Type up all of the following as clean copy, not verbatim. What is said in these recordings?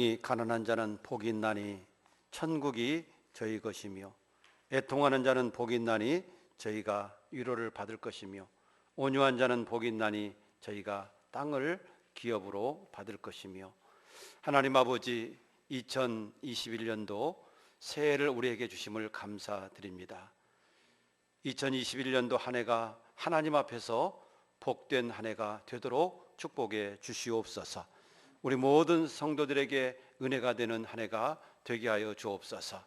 영이 가난한 자는 복이 있나니 천국이 저희 것이며, 애통하는 자는 복이 있나니 저희가 위로를 받을 것이며, 온유한 자는 복이 있나니 저희가 땅을 기업으로 받을 것이며. 하나님 아버지, 2021년도 새해를 우리에게 주심을 감사드립니다. 2021년도 한 해가 하나님 앞에서 복된 한 해가 되도록 축복해 주시옵소서. 우리 모든 성도들에게 은혜가 되는 한 해가 되게 하여 주옵소서.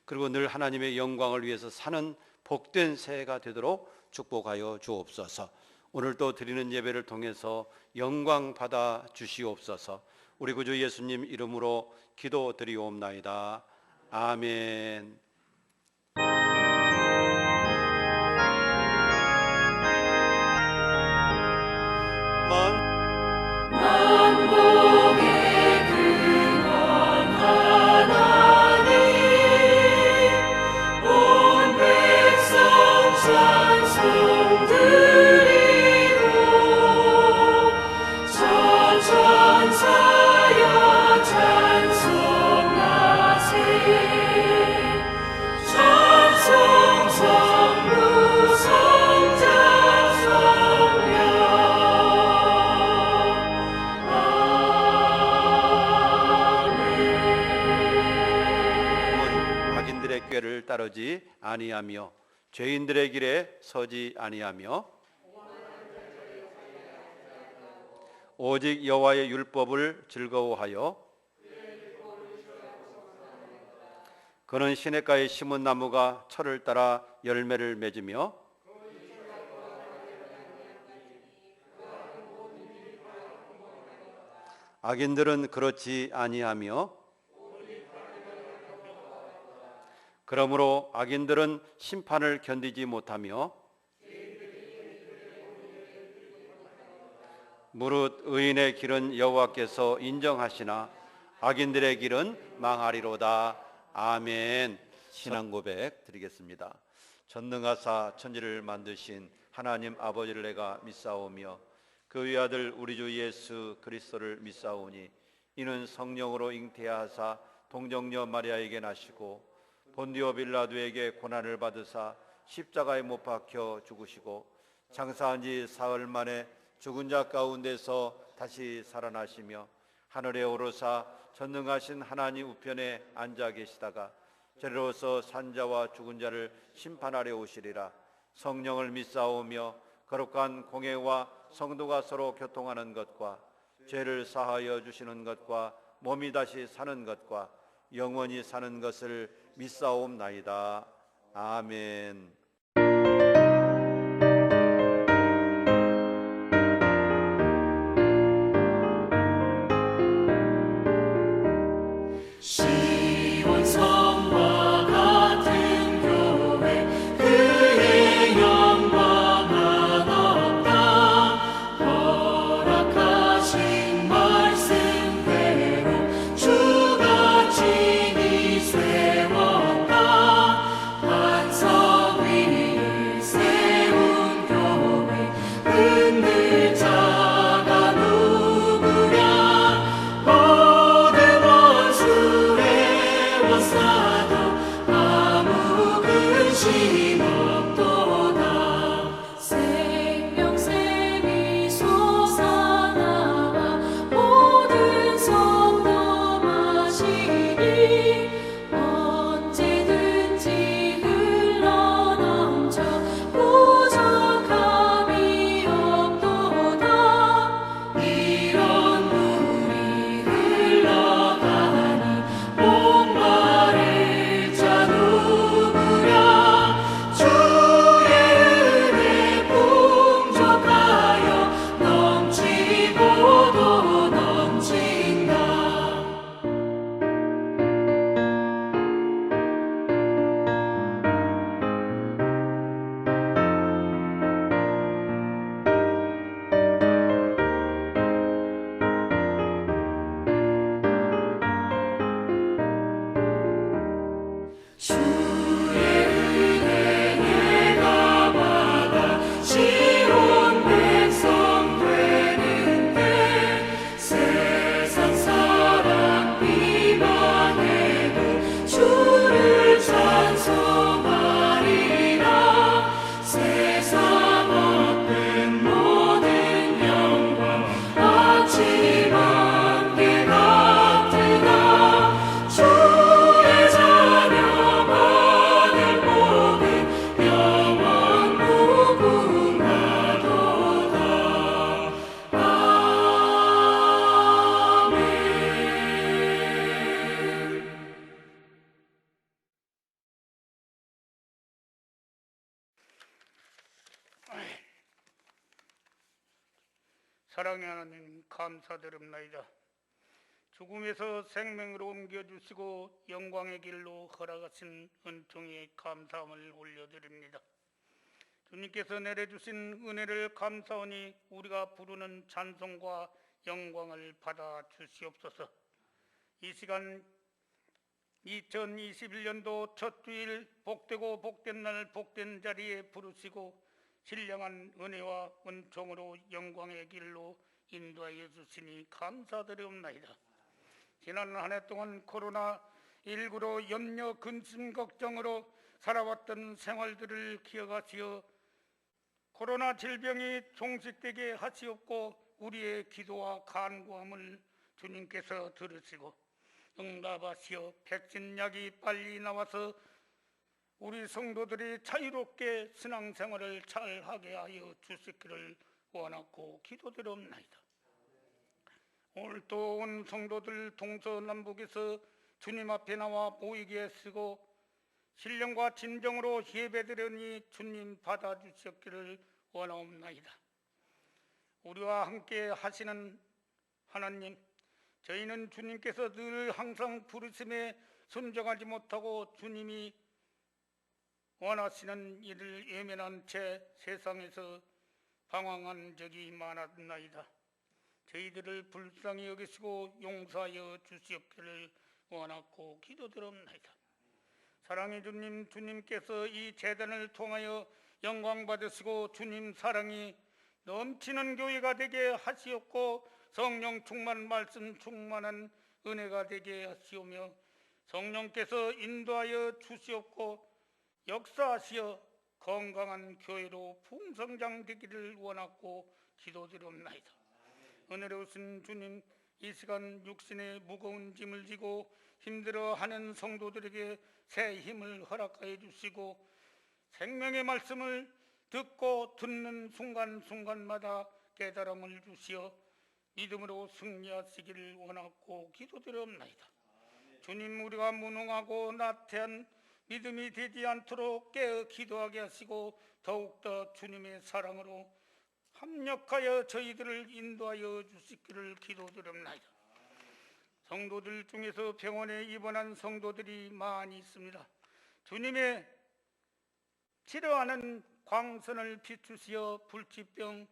그리고 늘 하나님의 영광을 위해서 사는 복된 새해가 되도록 축복하여 주옵소서. 오늘도 드리는 예배를 통해서 영광 받아 주시옵소서. 우리 구주 예수님 이름으로 기도드리옵나이다. 아멘. 만복의 근원 하나님, 온 백성 찬송 드리고, 천천사여 찬송하세. 찬송 성부 성자 성령. 악인들의 꾀를 따르지 아니하며 죄인들의 길에 서지 아니하며 오직 여호와의 율법을 즐거워하여 그는 시냇가에 심은 나무가 철을 따라 열매를 맺으며 악인들은 그렇지 아니하며 그러므로 악인들은 심판을 견디지 못하며 무릇 의인의 길은 여호와께서 인정하시나 악인들의 길은 망하리로다. 아멘. 신앙 고백 드리겠습니다. 전능하사 천지를 만드신 하나님 아버지를 내가 믿사오며 그 외아들 우리 주 예수 그리스도를 믿사오니 이는 성령으로 잉태하사 동정녀 마리아에게 나시고 본디오 빌라도에게 고난을 받으사 십자가에 못 박혀 죽으시고 장사한 지 사흘 만에 죽은 자 가운데서 다시 살아나시며 하늘에 오르사 전능하신 하나님 우편에 앉아 계시다가 저리로서 산자와 죽은 자를 심판하려 오시리라. 성령을 믿사오며 거룩한 공회와 성도가 서로 교통하는 것과 죄를 사하여 주시는 것과 몸이 다시 사는 것과 영원히 사는 것을 믿사옵나이다. 아멘. 시온성과 같은 교회 그의 영광은 없다. 허락하신 말씀대로 주가 친히 세웠다. 반석 위 사랑의 하나님 감사드립나이다. 죽음에서 생명으로 옮겨주시고 영광의 길로 허락하신 은총에 감사함을 올려드립니다. 주님께서 내려주신 은혜를 감사하니 우리가 부르는 찬송과 영광을 받아 주시옵소서. 이 시간 2021년도 첫 주일 복되고 복된 날 복된 자리에 부르시고 신령한 은혜와 은총으로 영광의 길로 인도하여 주시니 감사드리옵나이다. 지난 한 해 동안 코로나19로 염려, 근심, 걱정으로 살아왔던 생활들을 기억하시어 코로나 질병이 종식되게 하시옵고 우리의 기도와 간구함을 주님께서 들으시고 응답하시어 백신약이 빨리 나와서 우리 성도들이 자유롭게 신앙생활을 잘하게 하여 주시기를 원하고 기도드리옵나이다. 오늘 또 온 성도들 동서남북에서 주님 앞에 나와 모이게 하시고 신령과 진정으로 예배드리니 주님 받아주셨기를 원하옵나이다. 우리와 함께 하시는 하나님, 저희는 주님께서 늘 항상 부르심에 순종하지 못하고 주님이 원하시는 일을 외면한 채 세상에서 방황한 적이 많았나이다. 저희들을 불쌍히 여기시고 용서하여 주시옵기를 원하고 기도드립니다. 사랑의 주님, 주님께서 이 제단을 통하여 영광 받으시고 주님 사랑이 넘치는 교회가 되게 하시옵고 성령 충만 말씀 충만한 은혜가 되게 하시오며 성령께서 인도하여 주시옵고 역사하시어 건강한 교회로 풍성장되기를 원하고 기도드립니다. 은혜로우신 주님, 이 시간 육신의 무거운 짐을 지고 힘들어하는 성도들에게 새 힘을 허락하여 주시고 생명의 말씀을 듣고 듣는 순간순간마다 깨달음을 주시어 믿음으로 승리하시기를 원하고 기도드립니다. 주님, 우리가 무능하고 나태한 믿음이 되지 않도록 깨어 기도하게 하시고 더욱더 주님의 사랑으로 합력하여 저희들을 인도하여 주시기를 기도드립니다. 성도들 중에서 병원에 입원한 성도들이 많이 있습니다. 주님의 치료하는 광선을 비추시어 불치병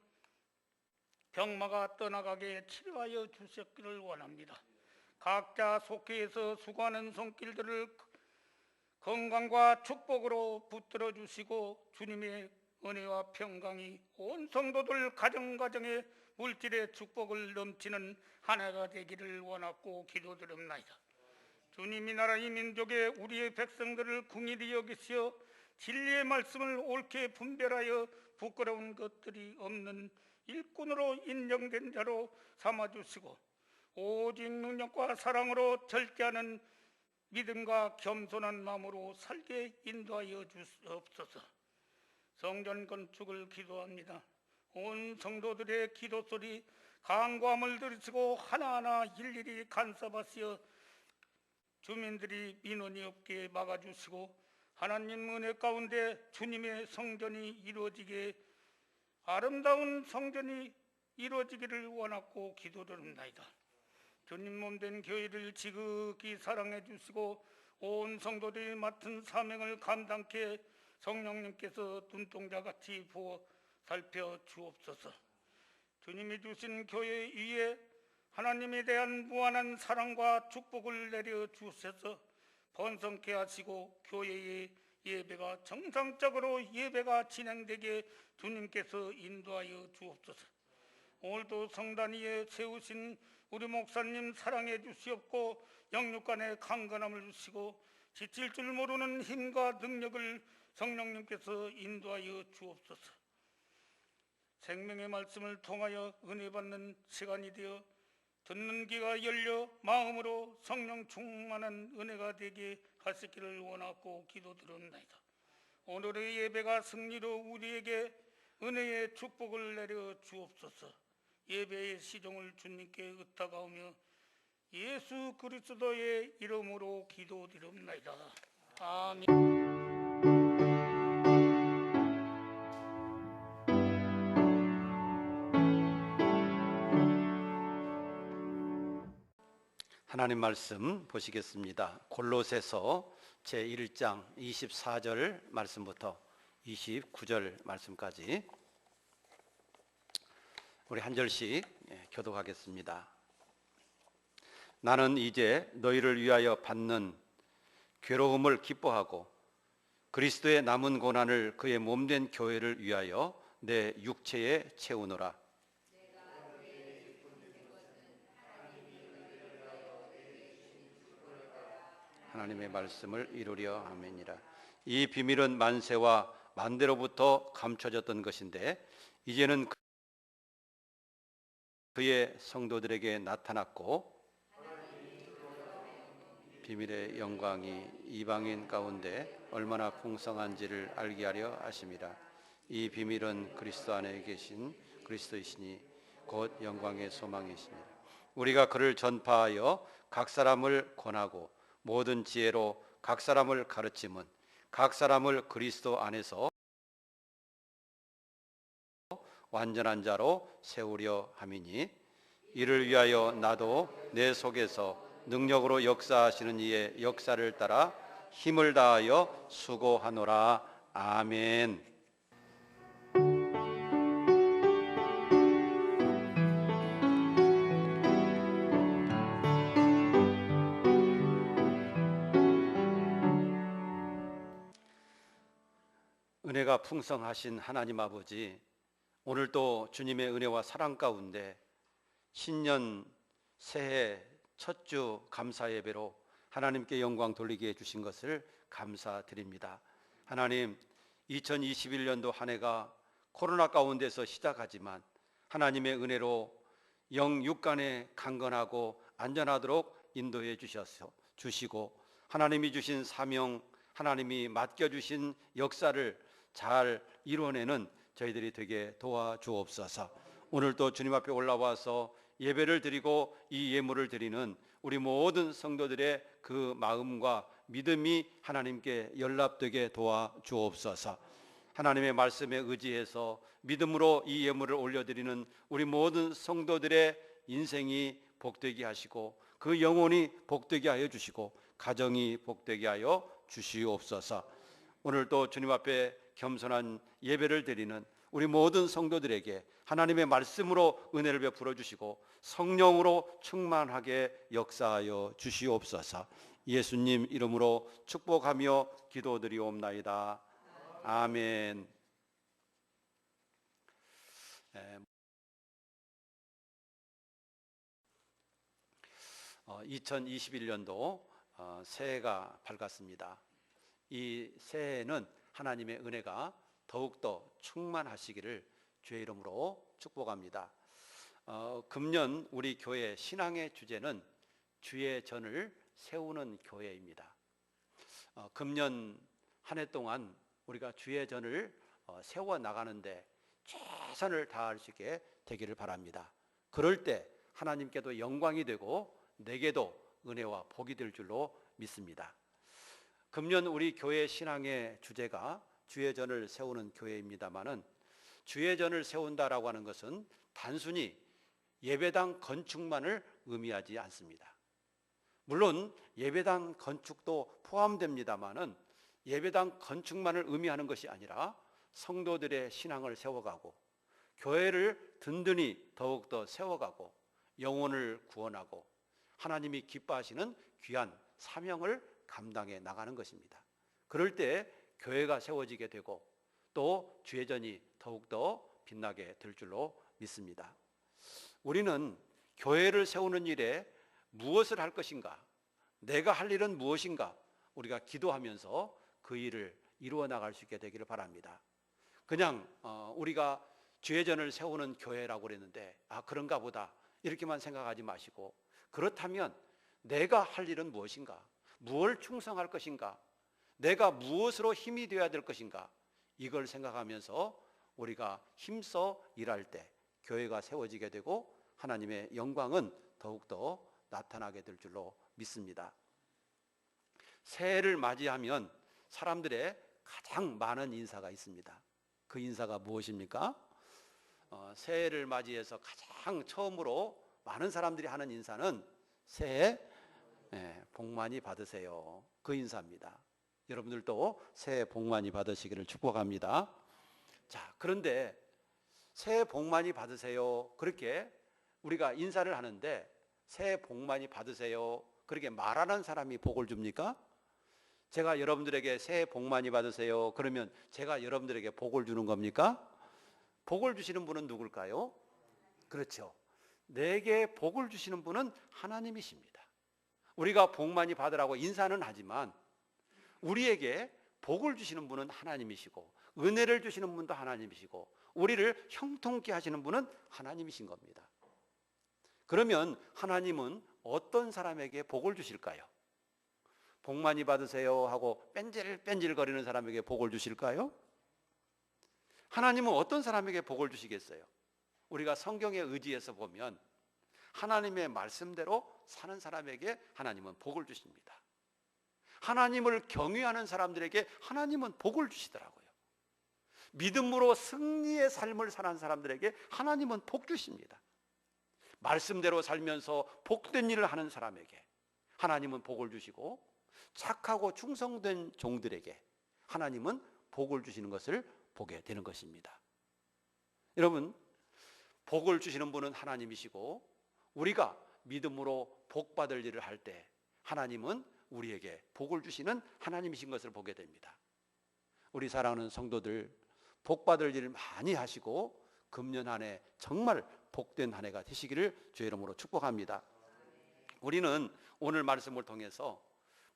병마가 떠나가게 치료하여 주셨기를 원합니다. 각자 속해에서 수고하는 손길들을 건강과 축복으로 붙들어 주시고 주님의 은혜와 평강이 온 성도들 가정가정의 물질의 축복을 넘치는 한 해가 되기를 원하고 기도드립니다. 주님이 나라 이 민족의 우리의 백성들을 긍휼히 여기시어 진리의 말씀을 옳게 분별하여 부끄러운 것들이 없는 일꾼으로 인정된 자로 삼아주시고 오직 능력과 사랑으로 절제하는 믿음과 겸손한 마음으로 살게 인도하여 주옵소서. 성전 건축을 기도합니다. 온 성도들의 기도 소리 간구함을 들으시고 하나하나 일일이 간섭하시어 주민들이 민원이 없게 막아주시고 하나님 은혜 가운데 주님의 성전이 이루어지게 아름다운 성전이 이루어지기를 원하고 기도드립니다. 주님 몸된 교회를 지극히 사랑해 주시고 온 성도들이 맡은 사명을 감당케 성령님께서 눈동자같이 부어 살펴 주옵소서. 주님이 주신 교회 위에 하나님에 대한 무한한 사랑과 축복을 내려 주셔서 번성케 하시고 교회의 예배가 정상적으로 예배가 진행되게 주님께서 인도하여 주옵소서. 오늘도 성단 위에 세우신 우리 목사님 사랑해 주시옵고 영육간의 강건함을 주시고 지칠 줄 모르는 힘과 능력을 성령님께서 인도하여 주옵소서. 생명의 말씀을 통하여 은혜 받는 시간이 되어 듣는 귀가 열려 마음으로 성령 충만한 은혜가 되게 하시기를 원하고 기도드립니다. 오늘의 예배가 승리로 우리에게 은혜의 축복을 내려 주옵소서. 예배의 시종을 주님께 의탁하오며 예수 그리스도의 이름으로 기도드립니다. 아멘. 하나님 말씀 보시겠습니다. 골로새서 제1장 24절 말씀부터 29절 말씀까지 우리 한 절씩 교독하겠습니다. 나는 이제 너희를 위하여 받는 괴로움을 기뻐하고 그리스도의 남은 고난을 그의 몸된 교회를 위하여 내 육체에 채우노라. 하나님의 말씀을 이루려 아멘이라. 이 비밀은 만세와 만대로부터 감춰졌던 것인데 이제는 그의 성도들에게 나타났고 비밀의 영광이 이방인 가운데 얼마나 풍성한지를 알게 하려 하심이라. 이 비밀은 그리스도 안에 계신 그리스도이시니 곧 영광의 소망이시니라. 우리가 그를 전파하여 각 사람을 권하고 모든 지혜로 각 사람을 가르침은 각 사람을 그리스도 안에서 완전한 자로 세우려 함이니 이를 위하여 나도 내 속에서 능력으로 역사하시는 이의 역사를 따라 힘을 다하여 수고하노라. 아멘. 은혜가 풍성하신 하나님 아버지, 오늘도 주님의 은혜와 사랑 가운데 신년 새해 첫 주 감사 예배로 하나님께 영광 돌리게 해주신 것을 감사드립니다. 하나님, 2021년도 한 해가 코로나 가운데서 시작하지만 하나님의 은혜로 영육간에 강건하고 안전하도록 인도해 주시고 하나님이 주신 사명, 하나님이 맡겨주신 역사를 잘 이뤄내는 저희들이 되게 도와주옵소서. 오늘도 주님 앞에 올라와서 예배를 드리고 이 예물을 드리는 우리 모든 성도들의 그 마음과 믿음이 하나님께 연락되게 도와주옵소서. 하나님의 말씀에 의지해서 믿음으로 이 예물을 올려드리는 우리 모든 성도들의 인생이 복되게 하시고 그 영혼이 복되게 하여 주시고 가정이 복되게 하여 주시옵소서. 오늘도 주님 앞에 겸손한 예배를 드리는 우리 모든 성도들에게 하나님의 말씀으로 은혜를 베풀어 주시고 성령으로 충만하게 역사하여 주시옵소서. 예수님 이름으로 축복하며 기도드리옵나이다. 아멘. 2021년도 새해가 밝았습니다. 이 새해에는 하나님의 은혜가 더욱더 충만하시기를 주의 이름으로 축복합니다. 금년 우리 교회 신앙의 주제는 주의 전을 세우는 교회입니다. 금년 한 해 동안 우리가 주의 전을 세워 나가는데 최선을 다할 수 있게 되기를 바랍니다. 그럴 때 하나님께도 영광이 되고 내게도 은혜와 복이 될 줄로 믿습니다. 금년 우리 교회 신앙의 주제가 주의 전을 세우는 교회입니다마는 주의 전을 세운다라고 하는 것은 단순히 예배당 건축만을 의미하지 않습니다. 물론 예배당 건축도 포함됩니다마는 예배당 건축만을 의미하는 것이 아니라 성도들의 신앙을 세워가고 교회를 든든히 더욱더 세워가고 영혼을 구원하고 하나님이 기뻐하시는 귀한 사명을 감당해 나가는 것입니다. 그럴 때 교회가 세워지게 되고 또 주의 전이 더욱더 빛나게 될 줄로 믿습니다. 우리는 교회를 세우는 일에 무엇을 할 것인가, 내가 할 일은 무엇인가 우리가 기도하면서 그 일을 이루어 나갈 수 있게 되기를 바랍니다. 그냥 우리가 주의 전을 세우는 교회라고 그랬는데 그런가 보다 이렇게만 생각하지 마시고 그렇다면 내가 할 일은 무엇인가, 무엇을 충성할 것인가, 내가 무엇으로 힘이 되어야 될 것인가 이걸 생각하면서 우리가 힘써 일할 때 교회가 세워지게 되고 하나님의 영광은 더욱더 나타나게 될 줄로 믿습니다. 새해를 맞이하면 사람들의 가장 많은 인사가 있습니다. 그 인사가 무엇입니까? 새해를 맞이해서 가장 처음으로 많은 사람들이 하는 인사는 새해 복 많이 받으세요. 그 인사입니다. 여러분들도 새해 복 많이 받으시기를 축복합니다. 자, 그런데 새해 복 많이 받으세요. 그렇게 우리가 인사를 하는데 새해 복 많이 받으세요. 그렇게 말하는 사람이 복을 줍니까? 제가 여러분들에게 새해 복 많이 받으세요. 그러면 제가 여러분들에게 복을 주는 겁니까? 복을 주시는 분은 누굴까요? 그렇죠. 내게 복을 주시는 분은 하나님이십니다. 우리가 복 많이 받으라고 인사는 하지만 우리에게 복을 주시는 분은 하나님이시고 은혜를 주시는 분도 하나님이시고 우리를 형통케 하시는 분은 하나님이신 겁니다. 그러면 하나님은 어떤 사람에게 복을 주실까요? 복 많이 받으세요 하고 뺀질뺀질거리는 사람에게 복을 주실까요? 하나님은 어떤 사람에게 복을 주시겠어요? 우리가 성경에 의지해서 보면 하나님의 말씀대로 사는 사람에게 하나님은 복을 주십니다. 하나님을 경외하는 사람들에게 하나님은 복을 주시더라고요. 믿음으로 승리의 삶을 사는 사람들에게 하나님은 복 주십니다. 말씀대로 살면서 복된 일을 하는 사람에게 하나님은 복을 주시고 착하고 충성된 종들에게 하나님은 복을 주시는 것을 보게 되는 것입니다. 여러분, 복을 주시는 분은 하나님이시고 우리가 믿음으로 복 받을 일을 할 때 하나님은 우리에게 복을 주시는 하나님이신 것을 보게 됩니다. 우리 사랑하는 성도들, 복 받을 일을 많이 하시고 금년 한 해 정말 복된 한 해가 되시기를 주의 이름으로 축복합니다. 우리는 오늘 말씀을 통해서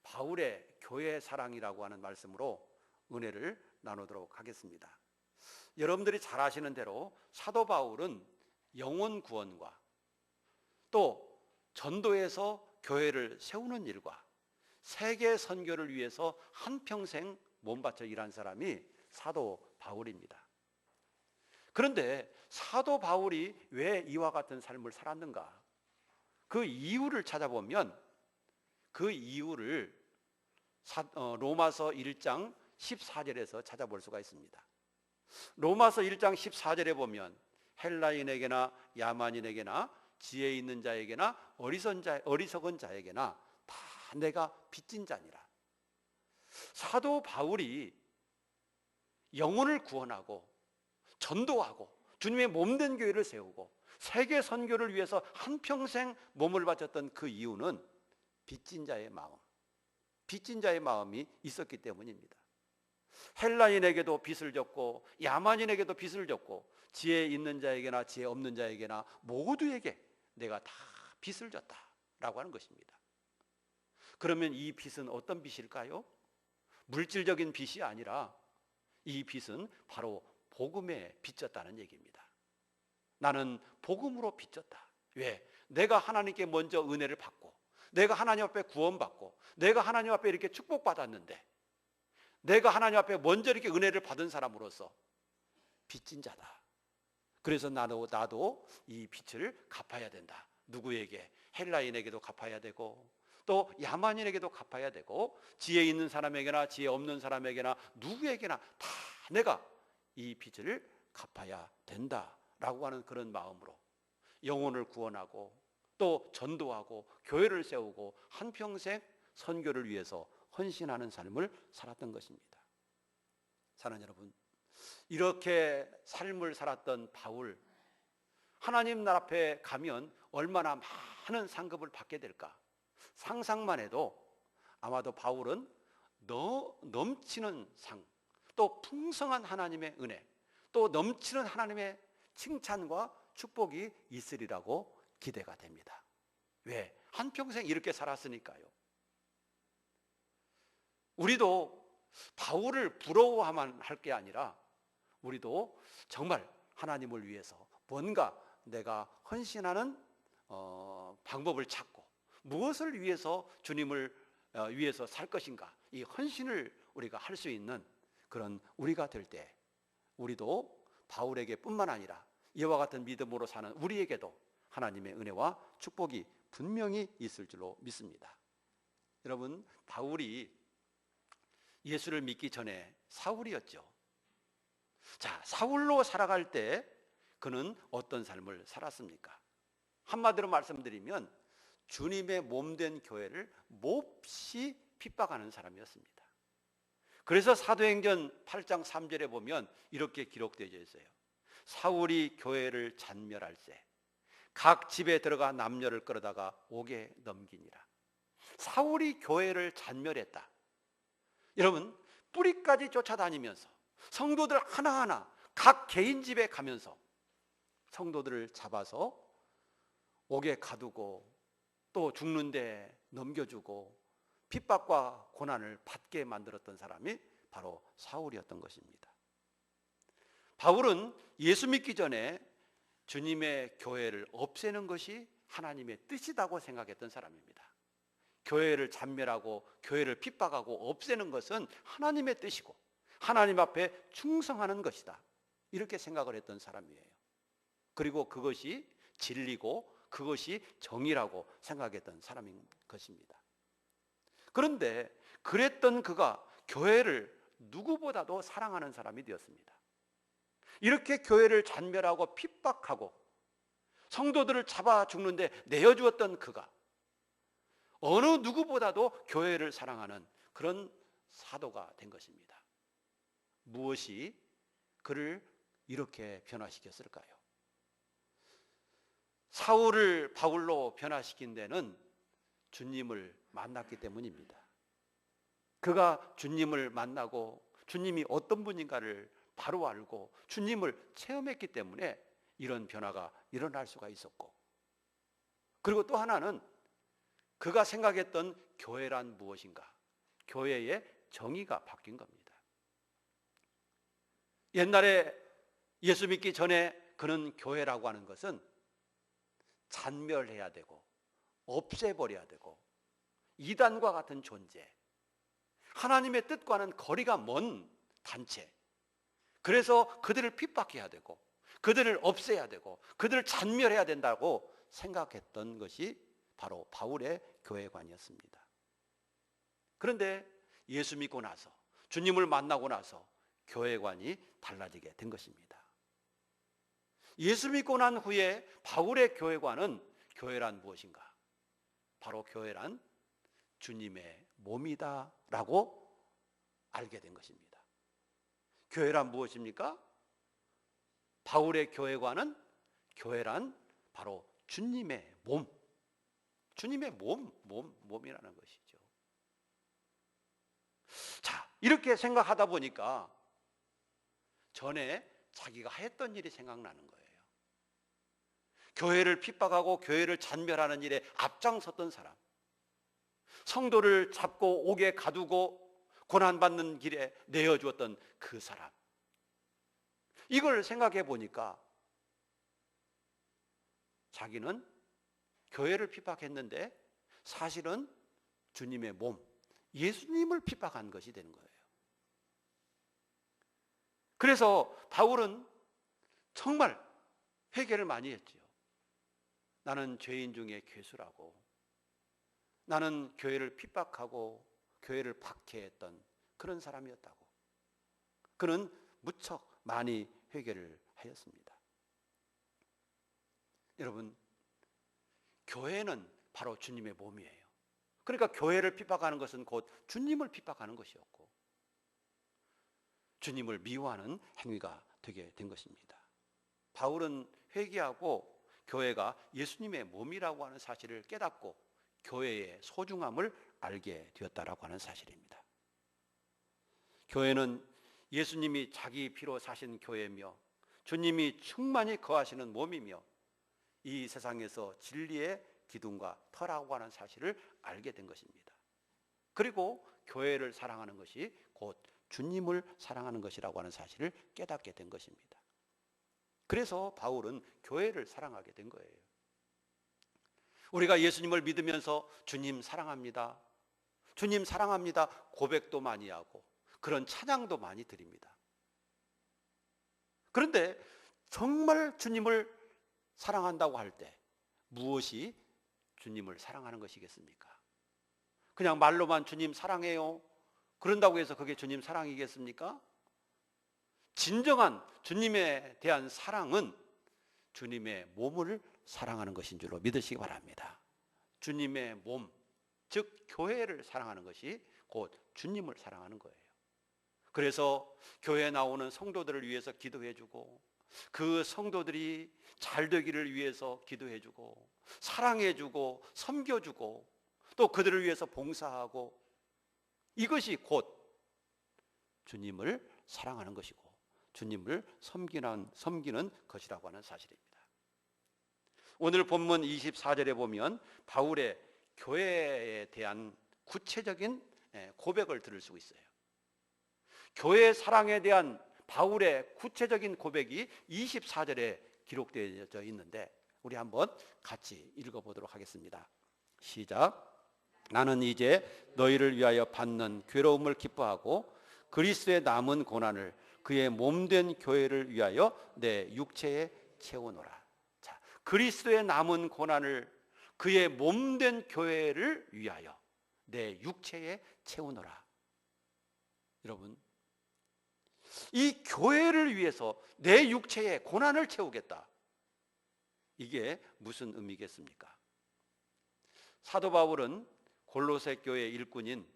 바울의 교회 사랑이라고 하는 말씀으로 은혜를 나누도록 하겠습니다. 여러분들이 잘 아시는 대로 사도 바울은 영혼 구원과 또 전도에서 교회를 세우는 일과 세계 선교를 위해서 한평생 몸바쳐 일한 사람이 사도 바울입니다. 그런데 사도 바울이 왜 이와 같은 삶을 살았는가? 그 이유를 찾아보면 그 이유를 로마서 1장 14절에서 찾아볼 수가 있습니다. 로마서 1장 14절에 보면 헬라인에게나 야만인에게나 지혜 있는 자에게나 어리석은 자에게나 다 내가 빚진 자니라. 사도 바울이 영혼을 구원하고 전도하고 주님의 몸된 교회를 세우고 세계 선교를 위해서 한평생 몸을 바쳤던 그 이유는 빚진 자의 마음이 있었기 때문입니다. 헬라인에게도 빚을 졌고 야만인에게도 빚을 졌고 지혜 있는 자에게나 지혜 없는 자에게나 모두에게 내가 다 빚을 졌다라고 하는 것입니다. 그러면 이 빚은 어떤 빚일까요? 물질적인 빚이 아니라 이 빚은 바로 복음에 빚졌다는 얘기입니다. 나는 복음으로 빚졌다. 왜? 내가 하나님께 먼저 은혜를 받고 내가 하나님 앞에 구원받고 내가 하나님 앞에 이렇게 축복받았는데 내가 하나님 앞에 먼저 이렇게 은혜를 받은 사람으로서 빚진 자다. 그래서 나도 이 빚을 갚아야 된다. 누구에게? 헬라인에게도 갚아야 되고 또 야만인에게도 갚아야 되고 지혜 있는 사람에게나 지혜 없는 사람에게나 누구에게나 다 내가 이 빚을 갚아야 된다라고 하는 그런 마음으로 영혼을 구원하고 또 전도하고 교회를 세우고 한평생 선교를 위해서 헌신하는 삶을 살았던 것입니다. 사랑하는 여러분, 이렇게 삶을 살았던 바울, 하나님 나라 앞에 가면 얼마나 많은 상급을 받게 될까? 상상만 해도 아마도 바울은 넘치는 상, 또 풍성한 하나님의 은혜, 또 넘치는 하나님의 칭찬과 축복이 있으리라고 기대가 됩니다. 왜? 한평생 이렇게 살았으니까요. 우리도 바울을 부러워하만 할 게 아니라 우리도 정말 하나님을 위해서 뭔가 내가 헌신하는 방법을 찾고 무엇을 위해서 주님을 위해서 살 것인가, 이 헌신을 우리가 할 수 있는 그런 우리가 될 때 우리도 바울에게 뿐만 아니라 이와 같은 믿음으로 사는 우리에게도 하나님의 은혜와 축복이 분명히 있을 줄로 믿습니다. 여러분, 바울이 예수를 믿기 전에 사울이었죠. 자, 사울로 살아갈 때 그는 어떤 삶을 살았습니까? 한마디로 말씀드리면 주님의 몸된 교회를 몹시 핍박하는 사람이었습니다. 그래서 사도행전 8장 3절에 보면 이렇게 기록되어 있어요. 사울이 교회를 잔멸할 때 각 집에 들어가 남녀를 끌어다가 옥에 넘기니라. 사울이 교회를 잔멸했다. 여러분, 뿌리까지 쫓아다니면서 성도들 하나하나 각 개인 집에 가면서 성도들을 잡아서 옥에 가두고 또 죽는데 넘겨주고 핍박과 고난을 받게 만들었던 사람이 바로 사울이었던 것입니다. 바울은 예수 믿기 전에 주님의 교회를 없애는 것이 하나님의 뜻이라고 생각했던 사람입니다. 교회를 잔멸하고 교회를 핍박하고 없애는 것은 하나님의 뜻이고 하나님 앞에 충성하는 것이다, 이렇게 생각을 했던 사람이에요. 그리고 그것이 진리고 그것이 정의라고 생각했던 사람인 것입니다. 그런데 그랬던 그가 교회를 누구보다도 사랑하는 사람이 되었습니다. 이렇게 교회를 잔멸하고 핍박하고 성도들을 잡아 죽는데 내어주었던 그가 어느 누구보다도 교회를 사랑하는 그런 사도가 된 것입니다. 무엇이 그를 이렇게 변화시켰을까요? 사울을 바울로 변화시킨 데는 주님을 만났기 때문입니다. 그가 주님을 만나고 주님이 어떤 분인가를 바로 알고 주님을 체험했기 때문에 이런 변화가 일어날 수가 있었고, 그리고 또 하나는 그가 생각했던 교회란 무엇인가, 교회의 정의가 바뀐 겁니다. 옛날에 예수 믿기 전에 그는 교회라고 하는 것은 잔멸해야 되고 없애버려야 되고 이단과 같은 존재, 하나님의 뜻과는 거리가 먼 단체, 그래서 그들을 핍박해야 되고 그들을 없애야 되고 그들을 잔멸해야 된다고 생각했던 것이 바로 바울의 교회관이었습니다. 그런데 예수 믿고 나서 주님을 만나고 나서 교회관이 달라지게 된 것입니다. 예수 믿고 난 후에 바울의 교회관은 교회란 무엇인가? 바로 교회란 주님의 몸이다 라고 알게 된 것입니다. 교회란 무엇입니까? 바울의 교회관은 교회란 바로 주님의 몸, 주님의 몸이라는 것이죠. 자, 이렇게 생각하다 보니까 전에 자기가 했던 일이 생각나는 거예요. 교회를 핍박하고 교회를 잔멸하는 일에 앞장섰던 사람, 성도를 잡고 옥에 가두고 고난받는 길에 내어주었던 그 사람, 이걸 생각해 보니까 자기는 교회를 핍박했는데 사실은 주님의 몸, 예수님을 핍박한 것이 되는 거예요. 그래서 바울은 정말 회개를 많이 했지요. 나는 죄인 중에 괴수라고, 나는 교회를 핍박하고 교회를 박해했던 그런 사람이었다고 그는 무척 많이 회개를 하였습니다. 여러분, 교회는 바로 주님의 몸이에요. 그러니까 교회를 핍박하는 것은 곧 주님을 핍박하는 것이었고 주님을 미워하는 행위가 되게 된 것입니다. 바울은 회개하고 교회가 예수님의 몸이라고 하는 사실을 깨닫고 교회의 소중함을 알게 되었다라고 하는 사실입니다. 교회는 예수님이 자기 피로 사신 교회며 주님이 충만히 거하시는 몸이며 이 세상에서 진리의 기둥과 터라고 하는 사실을 알게 된 것입니다. 그리고 교회를 사랑하는 것이 곧 주님을 사랑하는 것이라고 하는 사실을 깨닫게 된 것입니다. 그래서 바울은 교회를 사랑하게 된 거예요. 우리가 예수님을 믿으면서 주님 사랑합니다, 주님 사랑합니다 고백도 많이 하고 그런 찬양도 많이 드립니다. 그런데 정말 주님을 사랑한다고 할 때 무엇이 주님을 사랑하는 것이겠습니까? 그냥 말로만 주님 사랑해요 그런다고 해서 그게 주님 사랑이겠습니까? 진정한 주님에 대한 사랑은 주님의 몸을 사랑하는 것인 줄로 믿으시기 바랍니다. 주님의 몸, 즉 교회를 사랑하는 것이 곧 주님을 사랑하는 거예요. 그래서 교회에 나오는 성도들을 위해서 기도해주고, 그 성도들이 잘 되기를 위해서 기도해주고, 사랑해주고, 섬겨주고, 또 그들을 위해서 봉사하고, 이것이 곧 주님을 사랑하는 것이고 주님을 섬기는 것이라고 하는 사실입니다. 오늘 본문 24절에 보면 바울의 교회에 대한 구체적인 고백을 들을 수 있어요. 교회 사랑에 대한 바울의 구체적인 고백이 24절에 기록되어 있는데 우리 한번 같이 읽어보도록 하겠습니다. 시작. 나는 이제 너희를 위하여 받는 괴로움을 기뻐하고 그리스도의 남은 고난을 그의 몸된 교회를 위하여 내 육체에 채우노라. 자, 그리스도의 남은 고난을 그의 몸된 교회를 위하여 내 육체에 채우노라. 여러분, 이 교회를 위해서 내 육체에 고난을 채우겠다. 이게 무슨 의미겠습니까? 사도 바울은 골로새 교회 일꾼인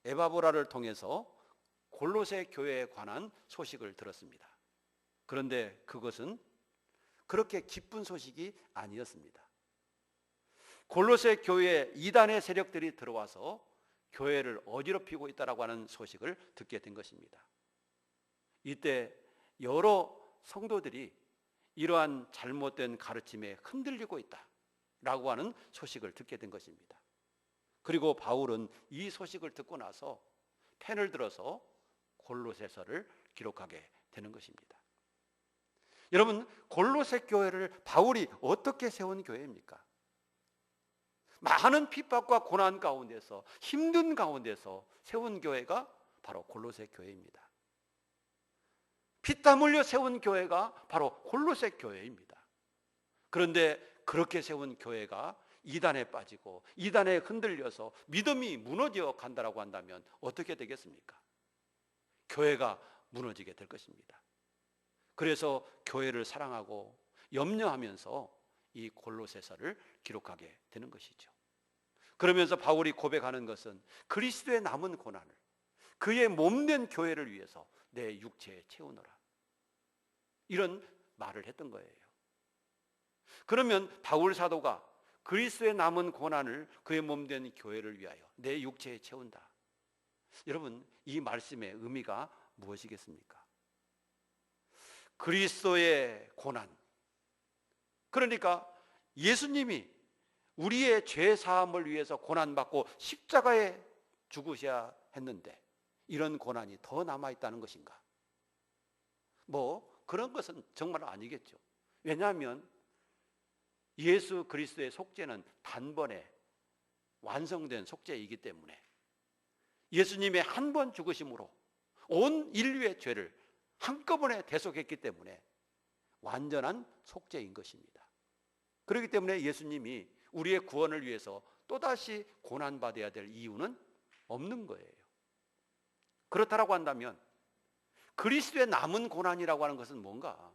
에바보라를 통해서 골로새 교회에 관한 소식을 들었습니다. 그런데 그것은 그렇게 기쁜 소식이 아니었습니다. 골로새 교회에 이단의 세력들이 들어와서 교회를 어지럽히고 있다고 하는 소식을 듣게 된 것입니다. 이때 여러 성도들이 이러한 잘못된 가르침에 흔들리고 있다라고 하는 소식을 듣게 된 것입니다. 그리고 바울은 이 소식을 듣고 나서 펜을 들어서 골로새서를 기록하게 되는 것입니다. 여러분, 골로새 교회를 바울이 어떻게 세운 교회입니까? 많은 핍박과 고난 가운데서, 힘든 가운데서 세운 교회가 바로 골로새 교회입니다. 피땀 흘려 세운 교회가 바로 골로새 교회입니다. 그런데 그렇게 세운 교회가 이단에 빠지고 이단에 흔들려서 믿음이 무너져 간다라고 한다면 어떻게 되겠습니까? 교회가 무너지게 될 것입니다. 그래서 교회를 사랑하고 염려하면서 이 골로새서를 기록하게 되는 것이죠. 그러면서 바울이 고백하는 것은 그리스도의 남은 고난을 그의 몸된 교회를 위해서 내 육체에 채우노라, 이런 말을 했던 거예요. 그러면 바울 사도가 그리스도의 남은 고난을 그의 몸된 교회를 위하여 내 육체에 채운다. 여러분, 이 말씀의 의미가 무엇이겠습니까? 그리스도의 고난, 그러니까 예수님이 우리의 죄 사함을 위해서 고난받고 십자가에 죽으셔야 했는데 이런 고난이 더 남아있다는 것인가? 그런 것은 정말 아니겠죠. 왜냐하면 예수 그리스도의 속죄는 단번에 완성된 속죄이기 때문에 예수님의 한 번 죽으심으로 온 인류의 죄를 한꺼번에 대속했기 때문에 완전한 속죄인 것입니다. 그렇기 때문에 예수님이 우리의 구원을 위해서 또다시 고난받아야 될 이유는 없는 거예요. 그렇다라고 한다면 그리스도의 남은 고난이라고 하는 것은 뭔가?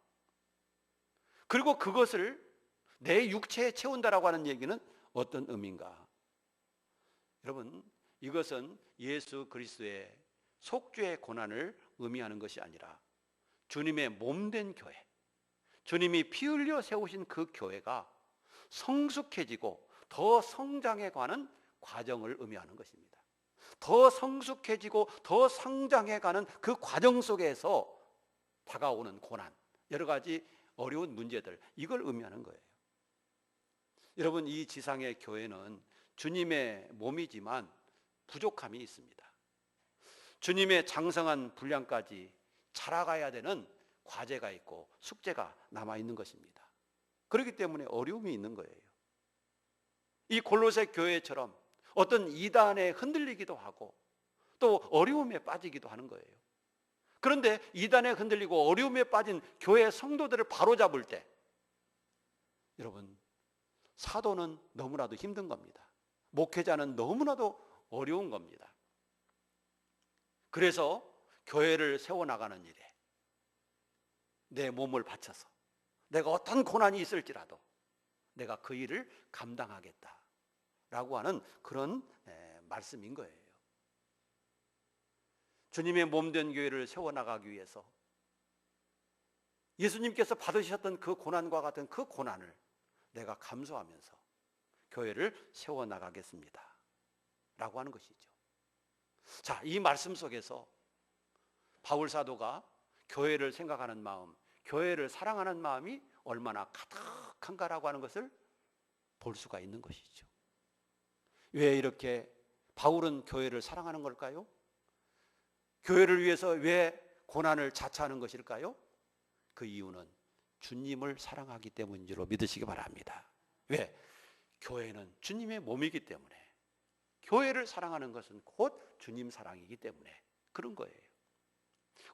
그리고 그것을 내 육체에 채운다라고 하는 얘기는 어떤 의미인가? 여러분, 이것은 예수 그리스도의 속죄의 고난을 의미하는 것이 아니라 주님의 몸된 교회, 주님이 피 흘려 세우신 그 교회가 성숙해지고 더 성장해 가는 과정을 의미하는 것입니다. 더 성숙해지고 더 성장해 가는 그 과정 속에서 다가오는 고난, 여러 가지 어려운 문제들, 이걸 의미하는 거예요. 여러분, 이 지상의 교회는 주님의 몸이지만 부족함이 있습니다. 주님의 장성한 분량까지 자라가야 되는 과제가 있고 숙제가 남아있는 것입니다. 그렇기 때문에 어려움이 있는 거예요. 이 골로새 교회처럼 어떤 이단에 흔들리기도 하고 또 어려움에 빠지기도 하는 거예요. 그런데 이단에 흔들리고 어려움에 빠진 교회 성도들을 바로잡을 때 여러분, 사도는 너무나도 힘든 겁니다. 목회자는 너무나도 어려운 겁니다. 그래서 교회를 세워나가는 일에 내 몸을 바쳐서 내가 어떤 고난이 있을지라도 내가 그 일을 감당하겠다, 라고 하는 그런 말씀인 거예요. 주님의 몸된 교회를 세워나가기 위해서 예수님께서 받으셨던 그 고난과 같은 그 고난을 내가 감수하면서 교회를 세워나가겠습니다 라고 하는 것이죠. 자, 이 말씀 속에서 바울 사도가 교회를 생각하는 마음, 교회를 사랑하는 마음이 얼마나 가득한가라고 하는 것을 볼 수가 있는 것이죠. 왜 이렇게 바울은 교회를 사랑하는 걸까요? 교회를 위해서 왜 고난을 자처하는 것일까요? 그 이유는 주님을 사랑하기 때문인 줄로 믿으시기 바랍니다. 왜? 교회는 주님의 몸이기 때문에, 교회를 사랑하는 것은 곧 주님 사랑이기 때문에 그런 거예요.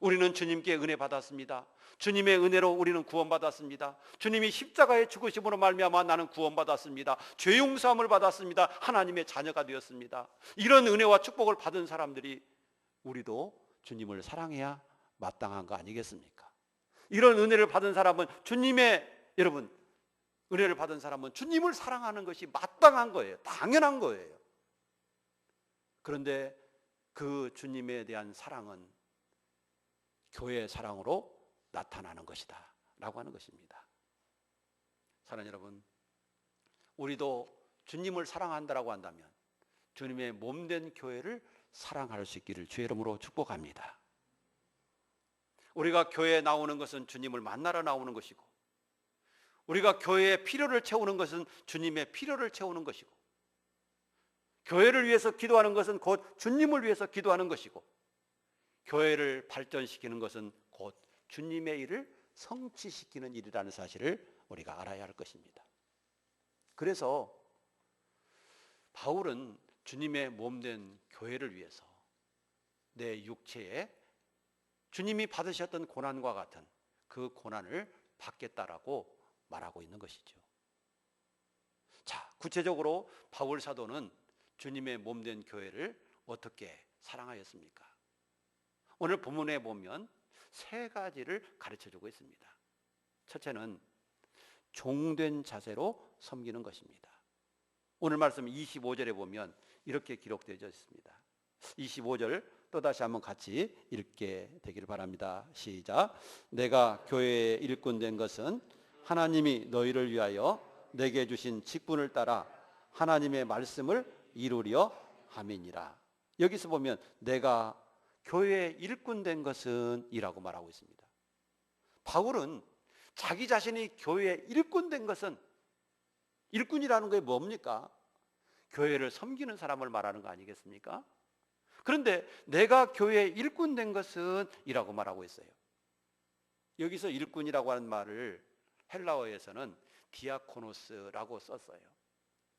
우리는 주님께 은혜 받았습니다. 주님의 은혜로 우리는 구원받았습니다. 주님이 십자가의 죽으심으로 말미암아 나는 구원받았습니다. 죄 용서함을 받았습니다. 하나님의 자녀가 되었습니다. 이런 은혜와 축복을 받은 사람들이 우리도 주님을 사랑해야 마땅한 거 아니겠습니까? 이런 은혜를 받은 사람은 여러분, 은혜를 받은 사람은 주님을 사랑하는 것이 마땅한 거예요. 당연한 거예요. 그런데 그 주님에 대한 사랑은 교회의 사랑으로 나타나는 것이다 라고 하는 것입니다. 사랑하는 여러분, 우리도 주님을 사랑한다라고 한다면 주님의 몸된 교회를 사랑할 수 있기를 주의 이름으로 축복합니다. 우리가 교회에 나오는 것은 주님을 만나러 나오는 것이고, 우리가 교회의 필요를 채우는 것은 주님의 필요를 채우는 것이고, 교회를 위해서 기도하는 것은 곧 주님을 위해서 기도하는 것이고, 교회를 발전시키는 것은 곧 주님의 일을 성취시키는 일이라는 사실을 우리가 알아야 할 것입니다. 그래서 바울은 주님의 몸된 교회를 위해서 내 육체에 주님이 받으셨던 고난과 같은 그 고난을 받겠다라고 말하고 있는 것이죠. 자, 구체적으로 바울 사도는 주님의 몸된 교회를 어떻게 사랑하였습니까? 오늘 본문에 보면 세 가지를 가르쳐주고 있습니다. 첫째는 종된 자세로 섬기는 것입니다. 오늘 말씀 25절에 보면 이렇게 기록되어 있습니다. 25절 또다시 한번 같이 읽게 되기를 바랍니다. 시작. 내가 교회에 일꾼 된 것은 하나님이 너희를 위하여 내게 주신 직분을 따라 하나님의 말씀을 이루려 함이니라. 여기서 보면 내가 교회에 일꾼 된 것은 이라고 말하고 있습니다. 바울은 자기 자신이 교회에 일꾼 된 것은, 일꾼이라는 게 뭡니까? 교회를 섬기는 사람을 말하는 거 아니겠습니까? 그런데 내가 교회에 일꾼 된 것은 이라고 말하고 있어요. 여기서 일꾼이라고 하는 말을 헬라어에서는 디아코노스라고 썼어요.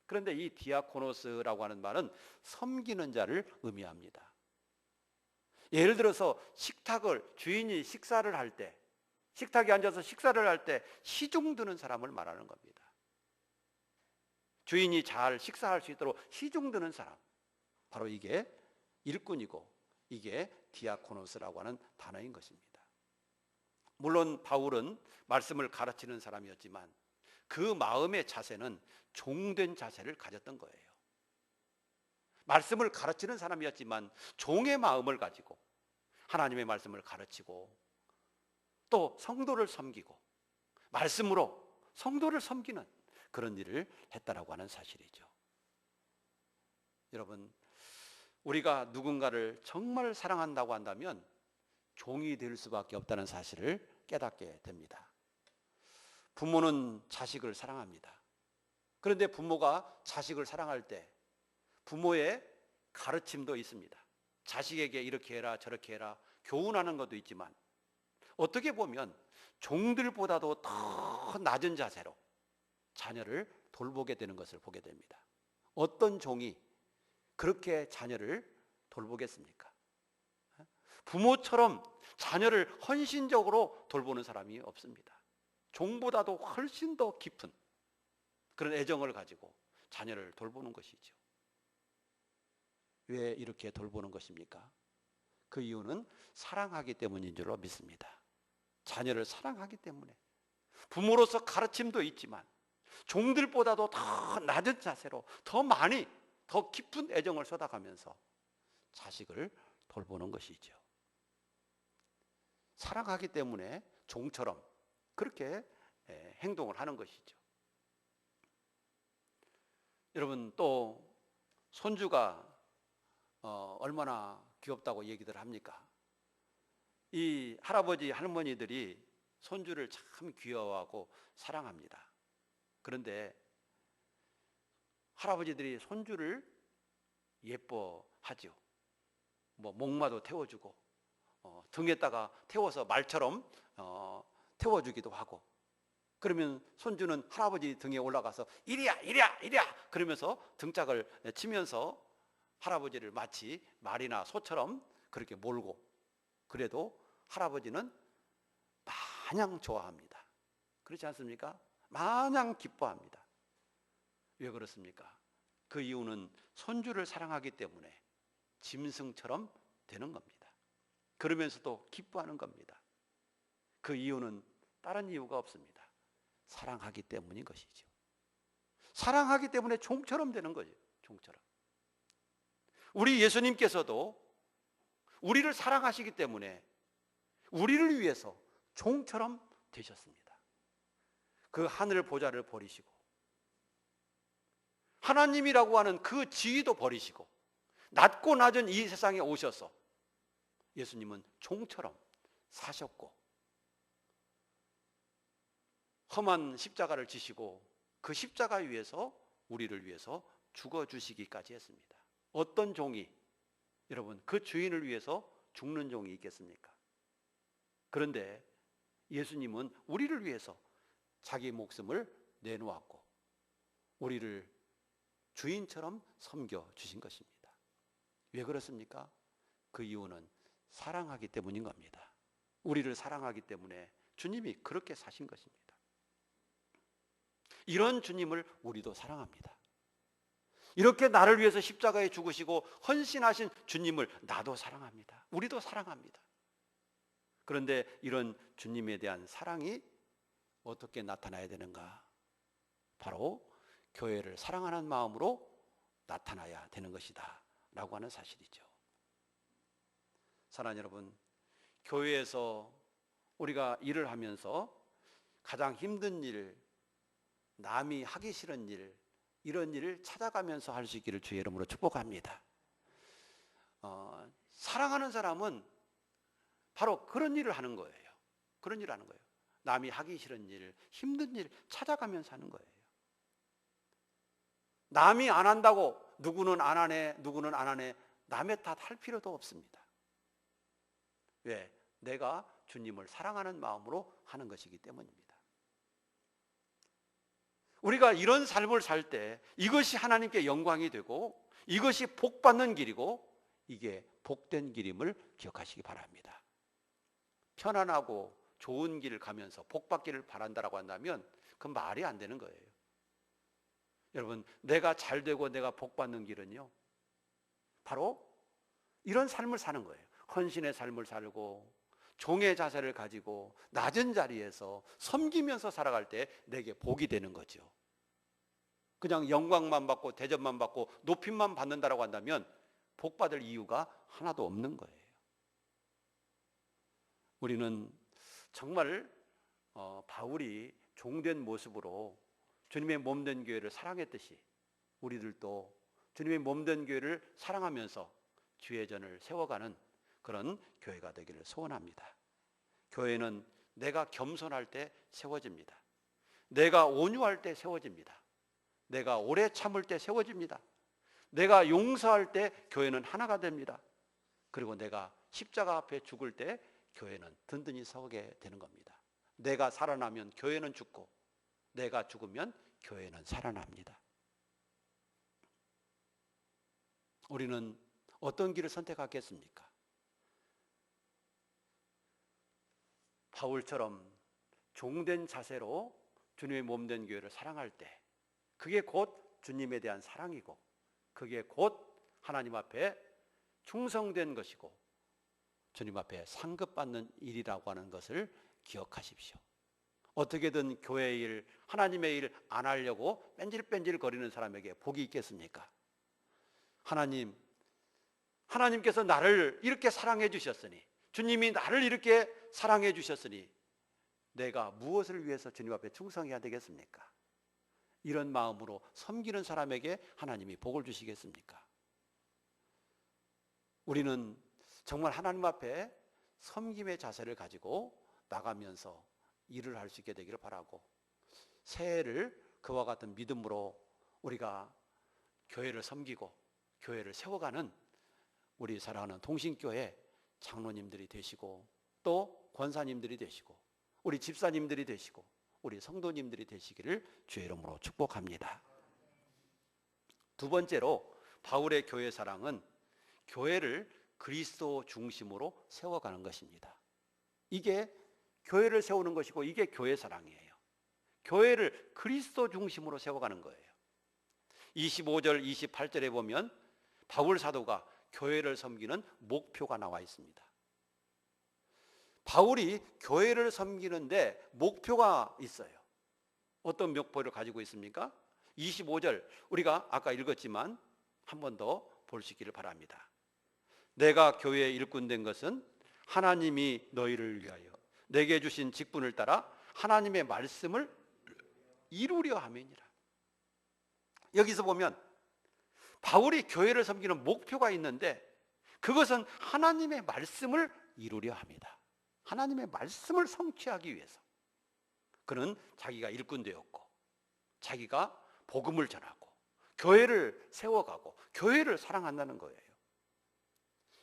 그런데 이 디아코노스라고 하는 말은 섬기는 자를 의미합니다. 예를 들어서 주인이 식사를 할 때, 식탁에 앉아서 식사를 할 때 시중 드는 사람을 말하는 겁니다. 주인이 잘 식사할 수 있도록 시중 드는 사람, 바로 이게 일꾼이고 이게 디아코노스라고 하는 단어인 것입니다. 물론 바울은 말씀을 가르치는 사람이었지만 그 마음의 자세는 종된 자세를 가졌던 거예요. 말씀을 가르치는 사람이었지만 종의 마음을 가지고 하나님의 말씀을 가르치고 또 성도를 섬기고 말씀으로 성도를 섬기는 그런 일을 했다라고 하는 사실이죠. 여러분, 우리가 누군가를 정말 사랑한다고 한다면 종이 될 수밖에 없다는 사실을 깨닫게 됩니다. 부모는 자식을 사랑합니다. 그런데 부모가 자식을 사랑할 때 부모의 가르침도 있습니다. 자식에게 이렇게 해라 저렇게 해라 교훈하는 것도 있지만 어떻게 보면 종들보다도 더 낮은 자세로 자녀를 돌보게 되는 것을 보게 됩니다. 어떤 종이 그렇게 자녀를 돌보겠습니까? 부모처럼 자녀를 헌신적으로 돌보는 사람이 없습니다. 종보다도 훨씬 더 깊은 그런 애정을 가지고 자녀를 돌보는 것이죠. 왜 이렇게 돌보는 것입니까? 그 이유는 사랑하기 때문인 줄로 믿습니다. 자녀를 사랑하기 때문에 부모로서 가르침도 있지만 종들보다도 더 낮은 자세로 더 많이, 더 깊은 애정을 쏟아가면서 자식을 돌보는 것이죠. 사랑하기 때문에 종처럼 그렇게 행동을 하는 것이죠. 여러분, 또 손주가 얼마나 귀엽다고 얘기들 합니까? 이 할아버지 할머니들이 손주를 참 귀여워하고 사랑합니다. 그런데 할아버지들이 손주를 예뻐하죠. 뭐 목마도 태워주고 등에다가 태워서 말처럼 태워주기도 하고, 그러면 손주는 할아버지 등에 올라가서 이리야 이리야 이리야 그러면서 등짝을 치면서 할아버지를 마치 말이나 소처럼 그렇게 몰고, 그래도 할아버지는 마냥 좋아합니다. 그렇지 않습니까? 마냥 기뻐합니다. 왜 그렇습니까? 그 이유는 손주를 사랑하기 때문에 짐승처럼 되는 겁니다. 그러면서도 기뻐하는 겁니다. 그 이유는 다른 이유가 없습니다. 사랑하기 때문인 것이죠. 사랑하기 때문에 종처럼 되는 거죠. 종처럼. 우리 예수님께서도 우리를 사랑하시기 때문에 우리를 위해서 종처럼 되셨습니다. 그 하늘 보좌를 버리시고 하나님이라고 하는 그 지위도 버리시고 낮고 낮은 이 세상에 오셔서 예수님은 종처럼 사셨고 험한 십자가를 지시고 그 십자가 위에서 우리를 위해서 죽어주시기까지 했습니다. 어떤 종이, 여러분, 그 주인을 위해서 죽는 종이 있겠습니까? 그런데 예수님은 우리를 위해서 자기 목숨을 내놓았고 우리를 주인처럼 섬겨주신 것입니다. 왜 그렇습니까? 그 이유는 사랑하기 때문인 겁니다. 우리를 사랑하기 때문에 주님이 그렇게 사신 것입니다. 이런 주님을 우리도 사랑합니다. 이렇게 나를 위해서 십자가에 죽으시고 헌신하신 주님을 나도 사랑합니다. 우리도 사랑합니다. 그런데 이런 주님에 대한 사랑이 어떻게 나타나야 되는가? 바로 교회를 사랑하는 마음으로 나타나야 되는 것이다 라고 하는 사실이죠. 사랑하는 여러분, 교회에서 우리가 일을 하면서 가장 힘든 일, 남이 하기 싫은 일, 이런 일을 찾아가면서 할 수 있기를 주의 이름으로 축복합니다. 사랑하는 사람은 바로 그런 일을 하는 거예요. 그런 일을 하는 거예요. 남이 하기 싫은 일, 힘든 일 찾아가면서 하는 거예요. 남이 안 한다고 누구는 안 하네, 누구는 안 하네, 남의 탓 할 필요도 없습니다. 왜? 내가 주님을 사랑하는 마음으로 하는 것이기 때문입니다. 우리가 이런 삶을 살 때 이것이 하나님께 영광이 되고 이것이 복받는 길이고 이게 복된 길임을 기억하시기 바랍니다. 편안하고 좋은 길을 가면서 복받기를 바란다라고 한다면 그건 말이 안 되는 거예요. 여러분, 내가 잘 되고 내가 복받는 길은요, 바로 이런 삶을 사는 거예요. 헌신의 삶을 살고 종의 자세를 가지고 낮은 자리에서 섬기면서 살아갈 때 내게 복이 되는 거죠. 그냥 영광만 받고 대접만 받고 높임만 받는다라고 한다면 복받을 이유가 하나도 없는 거예요. 우리는 정말 바울이 종된 모습으로 주님의 몸된 교회를 사랑했듯이 우리들도 주님의 몸된 교회를 사랑하면서 주의 전을 세워가는 그런 교회가 되기를 소원합니다. 교회는 내가 겸손할 때 세워집니다. 내가 온유할 때 세워집니다. 내가 오래 참을 때 세워집니다. 내가 용서할 때 교회는 하나가 됩니다. 그리고 내가 십자가 앞에 죽을 때 교회는 든든히 서게 되는 겁니다. 내가 살아나면 교회는 죽고 내가 죽으면 교회는 살아납니다. 우리는 어떤 길을 선택하겠습니까? 바울처럼 종된 자세로 주님의 몸된 교회를 사랑할 때 그게 곧 주님에 대한 사랑이고 그게 곧 하나님 앞에 충성된 것이고 주님 앞에 상급받는 일이라고 하는 것을 기억하십시오. 어떻게든 교회 일, 하나님의 일 안 하려고 뺀질뺀질 거리는 사람에게 복이 있겠습니까? 하나님께서 나를 이렇게 사랑해 주셨으니, 주님이 나를 이렇게 사랑해 주셨으니 내가 무엇을 위해서 주님 앞에 충성해야 되겠습니까? 이런 마음으로 섬기는 사람에게 하나님이 복을 주시겠습니까? 우리는 정말 하나님 앞에 섬김의 자세를 가지고 나가면서 일을 할 수 있게 되기를 바라고, 새해를 그와 같은 믿음으로 우리가 교회를 섬기고 교회를 세워가는 우리 사랑하는 동신교회 장로님들이 되시고, 또 권사님들이 되시고, 우리 집사님들이 되시고, 우리 성도님들이 되시기를 주의 이름으로 축복합니다. 두 번째로 바울의 교회 사랑은 교회를 그리스도 중심으로 세워가는 것입니다. 이게 교회를 세우는 것이고, 이게 교회 사랑이에요. 교회를 그리스도 중심으로 세워가는 거예요. 25절 28절에 보면 바울 사도가 교회를 섬기는 목표가 나와 있습니다. 바울이 교회를 섬기는데 목표가 있어요. 어떤 목표를 가지고 있습니까? 25절 우리가 아까 읽었지만 한 번 더 볼 수 있기를 바랍니다. 내가 교회에 일꾼된 것은 하나님이 너희를 위하여 내게 주신 직분을 따라 하나님의 말씀을 이루려 함이니라. 여기서 보면 바울이 교회를 섬기는 목표가 있는데, 그것은 하나님의 말씀을 이루려 합니다. 하나님의 말씀을 성취하기 위해서 그는 자기가 일꾼 되었고, 자기가 복음을 전하고 교회를 세워가고 교회를 사랑한다는 거예요.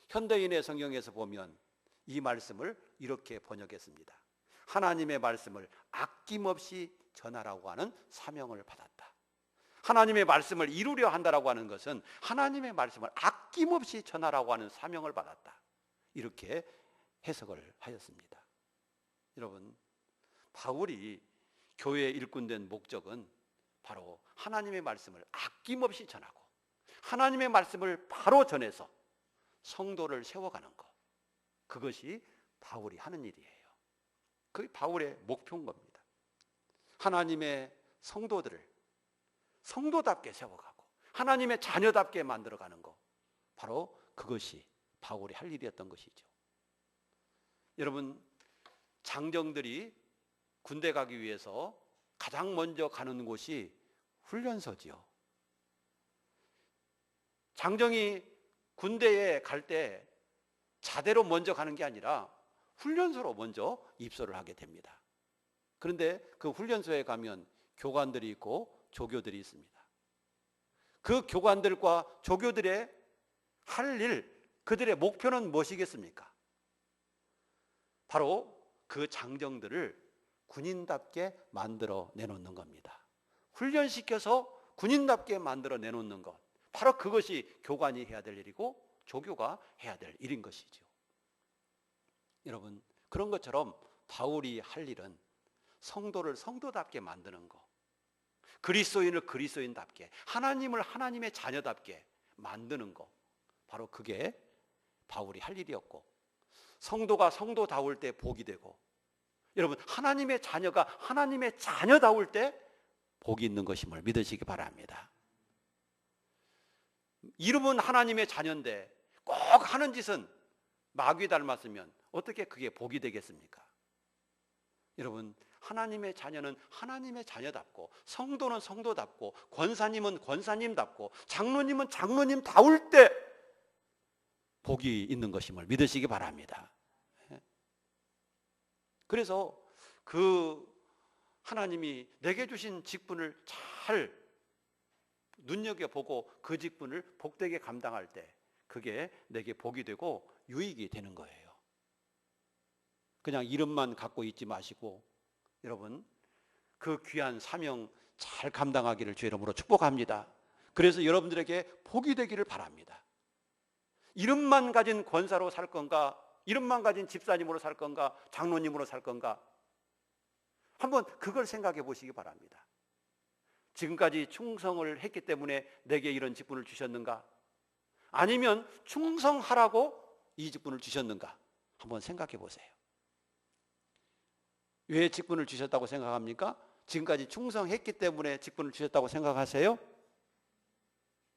현대인의 성경에서 보면 이 말씀을 이렇게 번역했습니다. 하나님의 말씀을 아낌없이 전하라고 하는 사명을 받았다. 하나님의 말씀을 이루려 한다라고 하는 것은 하나님의 말씀을 아낌없이 전하라고 하는 사명을 받았다. 이렇게 해석을 하였습니다. 여러분, 바울이 교회에 일꾼된 목적은 바로 하나님의 말씀을 아낌없이 전하고 하나님의 말씀을 바로 전해서 성도를 세워가는 것, 그것이 바울이 하는 일이에요. 그게 바울의 목표인 겁니다. 하나님의 성도들을 성도답게 세워가고 하나님의 자녀답게 만들어가는 것, 바로 그것이 바울이 할 일이었던 것이죠. 여러분, 장정들이 군대 가기 위해서 가장 먼저 가는 곳이 훈련소지요. 장정이 군대에 갈 때 자대로 먼저 가는 게 아니라 훈련소로 먼저 입소를 하게 됩니다. 그런데 그 훈련소에 가면 교관들이 있고 조교들이 있습니다. 그 교관들과 조교들의 할 일, 그들의 목표는 무엇이겠습니까? 바로 그 장정들을 군인답게 만들어 내놓는 겁니다. 훈련시켜서 군인답게 만들어 내놓는 것, 바로 그것이 교관이 해야 될 일이고 조교가 해야 될 일인 것이죠. 여러분, 그런 것처럼 바울이 할 일은 성도를 성도답게 만드는 것, 그리스도인을 그리스도인답게, 하나님을 하나님의 자녀답게 만드는 것, 바로 그게 바울이 할 일이었고, 성도가 성도다울 때 복이 되고, 여러분, 하나님의 자녀가 하나님의 자녀다울 때 복이 있는 것임을 믿으시기 바랍니다. 이름은 하나님의 자녀인데 꼭 하는 짓은 마귀 닮았으면 어떻게 그게 복이 되겠습니까? 여러분, 하나님의 자녀는 하나님의 자녀답고, 성도는 성도답고, 권사님은 권사님답고, 장로님은 장로님다울 때 복이 있는 것임을 믿으시기 바랍니다. 그래서 그 하나님이 내게 주신 직분을 잘 눈여겨보고 그 직분을 복되게 감당할 때 그게 내게 복이 되고 유익이 되는 거예요. 그냥 이름만 갖고 있지 마시고, 여러분, 그 귀한 사명 잘 감당하기를 주의 이름으로 축복합니다. 그래서 여러분들에게 복이 되기를 바랍니다. 이름만 가진 권사로 살 건가, 이름만 가진 집사님으로 살 건가, 장로님으로 살 건가, 한번 그걸 생각해 보시기 바랍니다. 지금까지 충성을 했기 때문에 내게 이런 직분을 주셨는가, 아니면 충성하라고 이 직분을 주셨는가, 한번 생각해 보세요. 왜 직분을 주셨다고 생각합니까? 지금까지 충성했기 때문에 직분을 주셨다고 생각하세요?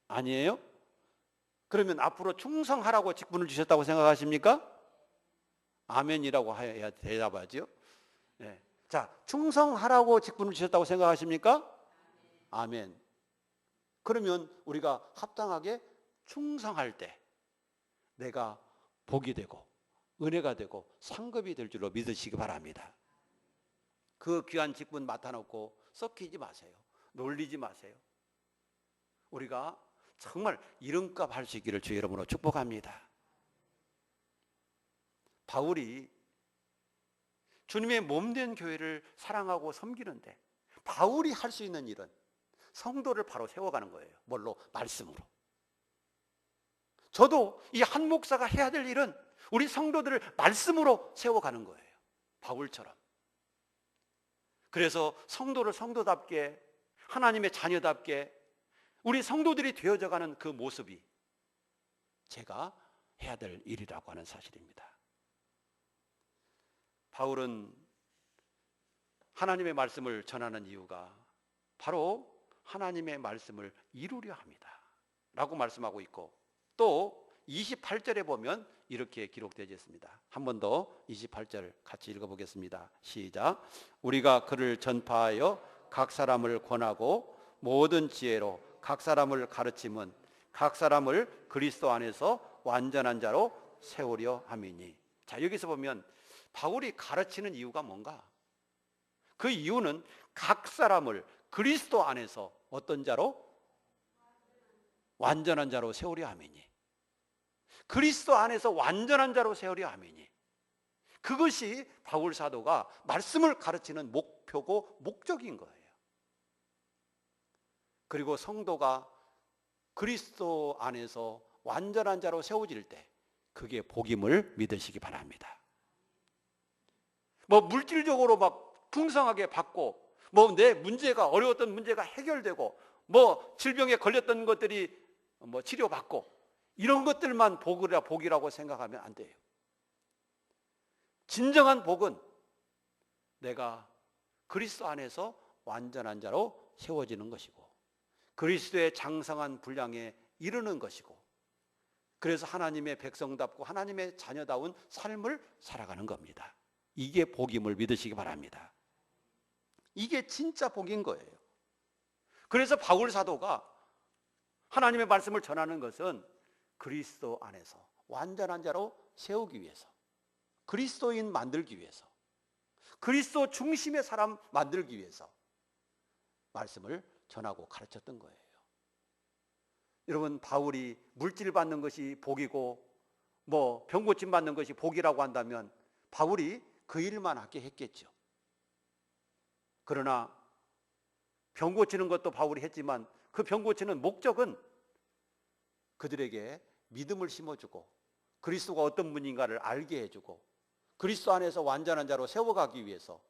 아니에요? 그러면 앞으로 충성하라고 직분을 주셨다고 생각하십니까? 아멘이라고 해야 대답하죠. 네. 자, 충성하라고 직분을 주셨다고 생각하십니까? 아멘. 그러면 우리가 합당하게 충성할 때 내가 복이 되고 은혜가 되고 상급이 될 줄로 믿으시기 바랍니다. 그 귀한 직분 맡아놓고 썩히지 마세요. 놀리지 마세요. 우리가 정말 이름값 할 수 있기를 주의 이름으로 축복합니다. 바울이 주님의 몸된 교회를 사랑하고 섬기는데 바울이 할 수 있는 일은 성도를 바로 세워가는 거예요. 뭘로? 말씀으로. 저도 이 한 목사가 해야 될 일은 우리 성도들을 말씀으로 세워가는 거예요. 바울처럼. 그래서 성도를 성도답게, 하나님의 자녀답게 우리 성도들이 되어져가는 그 모습이 제가 해야 될 일이라고 하는 사실입니다. 바울은 하나님의 말씀을 전하는 이유가 바로 하나님의 말씀을 이루려 합니다 라고 말씀하고 있고, 또 28절에 보면 이렇게 기록되어 있습니다. 한 번 더 28절 같이 읽어보겠습니다. 시작. 우리가 그를 전파하여 각 사람을 권하고 모든 지혜로 각 사람을 가르침은 각 사람을 그리스도 안에서 완전한 자로 세우려 함이니. 자, 여기서 보면 바울이 가르치는 이유가 뭔가? 그 이유는 각 사람을 그리스도 안에서 어떤 자로? 완전한 자로 세우려 함이니. 그리스도 안에서 완전한 자로 세우려 함이니. 그것이 바울 사도가 말씀을 가르치는 목표고 목적인 거예요. 그리고 성도가 그리스도 안에서 완전한 자로 세워질 때 그게 복임을 믿으시기 바랍니다. 뭐 물질적으로 막 풍성하게 받고, 뭐 내 문제가 어려웠던 문제가 해결되고, 뭐 질병에 걸렸던 것들이 뭐 치료받고, 이런 것들만 복이라고 생각하면 안 돼요. 진정한 복은 내가 그리스도 안에서 완전한 자로 세워지는 것이고, 그리스도의 장성한 분량에 이르는 것이고, 그래서 하나님의 백성답고 하나님의 자녀다운 삶을 살아가는 겁니다. 이게 복임을 믿으시기 바랍니다. 이게 진짜 복인 거예요. 그래서 바울 사도가 하나님의 말씀을 전하는 것은 그리스도 안에서 완전한 자로 세우기 위해서, 그리스도인 만들기 위해서, 그리스도 중심의 사람 만들기 위해서 말씀을 전하고 가르쳤던 거예요. 여러분, 바울이 물질 받는 것이 복이고 뭐 병고침 받는 것이 복이라고 한다면 바울이 그 일만 하게 했겠죠. 그러나 병 고치는 것도 바울이 했지만 그 병 고치는 목적은 그들에게 믿음을 심어주고 그리스도가 어떤 분인가를 알게 해주고 그리스도 안에서 완전한 자로 세워가기 위해서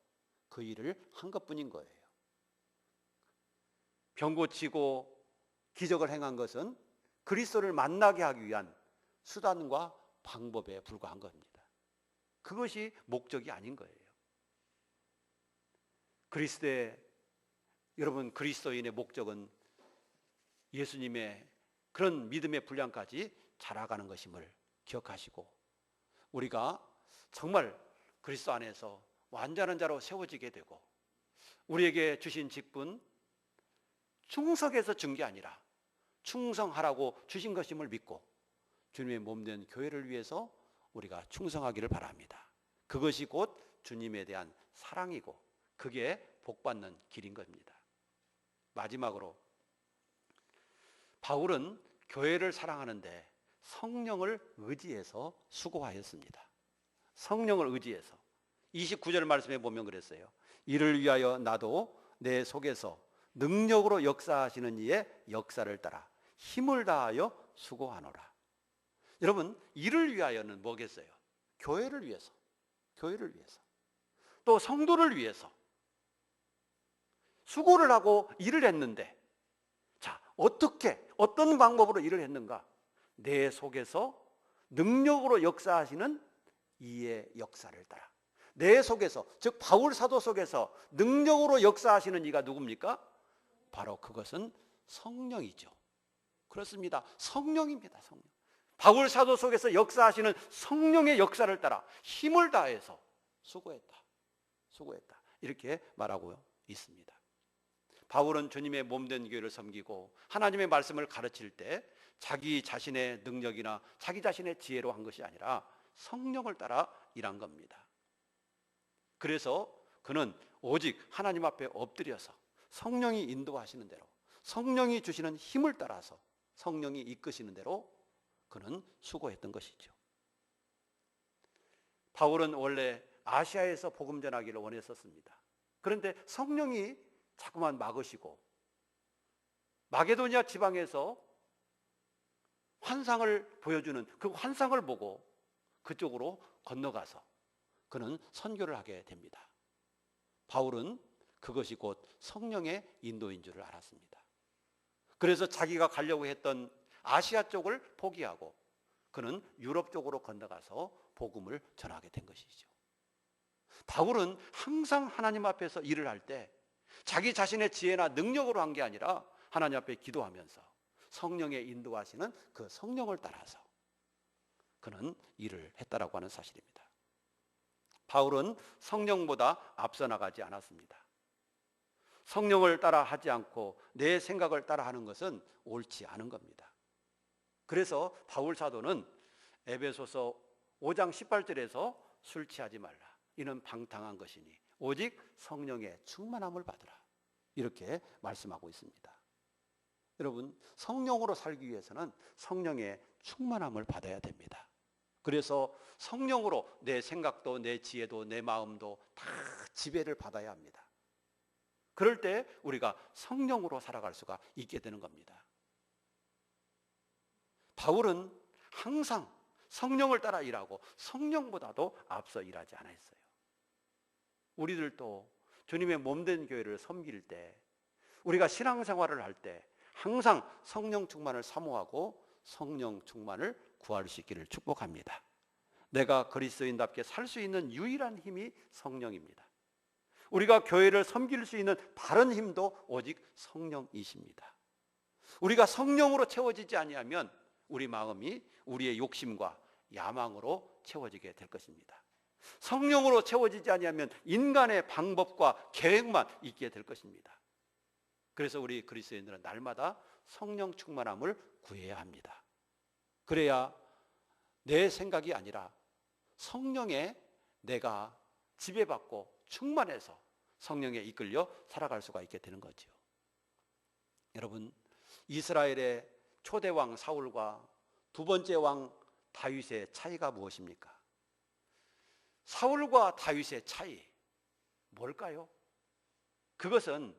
그 일을 한 것뿐인 거예요. 병 고치고 기적을 행한 것은 그리스도를 만나게 하기 위한 수단과 방법에 불과한 겁니다. 그것이 목적이 아닌 거예요. 여러분, 그리스도인의 목적은 예수님의 그런 믿음의 분량까지 자라가는 것임을 기억하시고, 우리가 정말 그리스도 안에서 완전한 자로 세워지게 되고 우리에게 주신 직분, 충성해서 준 게 아니라 충성하라고 주신 것임을 믿고 주님의 몸된 교회를 위해서 우리가 충성하기를 바랍니다. 그것이 곧 주님에 대한 사랑이고 그게 복받는 길인 겁니다. 마지막으로 바울은 교회를 사랑하는데 성령을 의지해서 수고하였습니다. 성령을 의지해서 29절 말씀에 보면 그랬어요. 이를 위하여 나도 내 속에서 능력으로 역사하시는 이의 역사를 따라 힘을 다하여 수고하노라. 여러분, 이를 위하여는 뭐겠어요? 교회를 위해서, 교회를 위해서, 또 성도를 위해서 수고를 하고 일을 했는데, 자, 어떤 방법으로 일을 했는가? 내 속에서 능력으로 역사하시는 이의 역사를 따라, 내 속에서, 즉 바울 사도 속에서 능력으로 역사하시는 이가 누굽니까? 바로 그것은 성령이죠. 그렇습니다. 성령입니다. 성령. 바울 사도 속에서 역사하시는 성령의 역사를 따라 힘을 다해서 수고했다. 이렇게 말하고 있습니다. 바울은 주님의 몸된 교회를 섬기고 하나님의 말씀을 가르칠 때 자기 자신의 능력이나 자기 자신의 지혜로 한 것이 아니라 성령을 따라 일한 겁니다. 그래서 그는 오직 하나님 앞에 엎드려서 성령이 인도하시는 대로, 성령이 주시는 힘을 따라서, 성령이 이끄시는 대로 그는 수고했던 것이죠. 바울은 원래 아시아에서 복음 전하기를 원했었습니다. 그런데 성령이 자꾸만 막으시고 마게도니아 지방에서 환상을 보여주는 그 환상을 보고 그쪽으로 건너가서 그는 선교를 하게 됩니다. 바울은 그것이 곧 성령의 인도인 줄을 알았습니다. 그래서 자기가 가려고 했던 아시아 쪽을 포기하고 그는 유럽 쪽으로 건너가서 복음을 전하게 된 것이죠. 바울은 항상 하나님 앞에서 일을 할 때 자기 자신의 지혜나 능력으로 한 게 아니라 하나님 앞에 기도하면서 성령의 인도하시는 그 성령을 따라서 그는 일을 했다라고 하는 사실입니다. 바울은 성령보다 앞서 나가지 않았습니다. 성령을 따라 하지 않고 내 생각을 따라 하는 것은 옳지 않은 겁니다. 그래서 바울 사도는 에베소서 5장 18절에서 술 취하지 말라. 이는 방탕한 것이니 오직 성령의 충만함을 받으라. 이렇게 말씀하고 있습니다. 여러분, 성령으로 살기 위해서는 성령의 충만함을 받아야 됩니다. 그래서 성령으로 내 생각도 내 지혜도 내 마음도 다 지배를 받아야 합니다. 그럴 때 우리가 성령으로 살아갈 수가 있게 되는 겁니다. 바울은 항상 성령을 따라 일하고 성령보다도 앞서 일하지 않았어요. 우리들도 주님의 몸된 교회를 섬길 때, 우리가 신앙생활을 할 때 항상 성령 충만을 사모하고 성령 충만을 구할 수 있기를 축복합니다. 내가 그리스도인답게 살 수 있는 유일한 힘이 성령입니다. 우리가 교회를 섬길 수 있는 바른 힘도 오직 성령이십니다. 우리가 성령으로 채워지지 아니하면 우리 마음이 우리의 욕심과 야망으로 채워지게 될 것입니다. 성령으로 채워지지 아니하면 인간의 방법과 계획만 있게 될 것입니다. 그래서 우리 그리스도인들은 날마다 성령 충만함을 구해야 합니다. 그래야 내 생각이 아니라 성령에 내가 지배받고 충만해서 성령에 이끌려 살아갈 수가 있게 되는 거죠. 여러분, 이스라엘의 초대 왕 사울과 두 번째 왕 다윗의 차이가 무엇입니까? 사울과 다윗의 차이 뭘까요? 그것은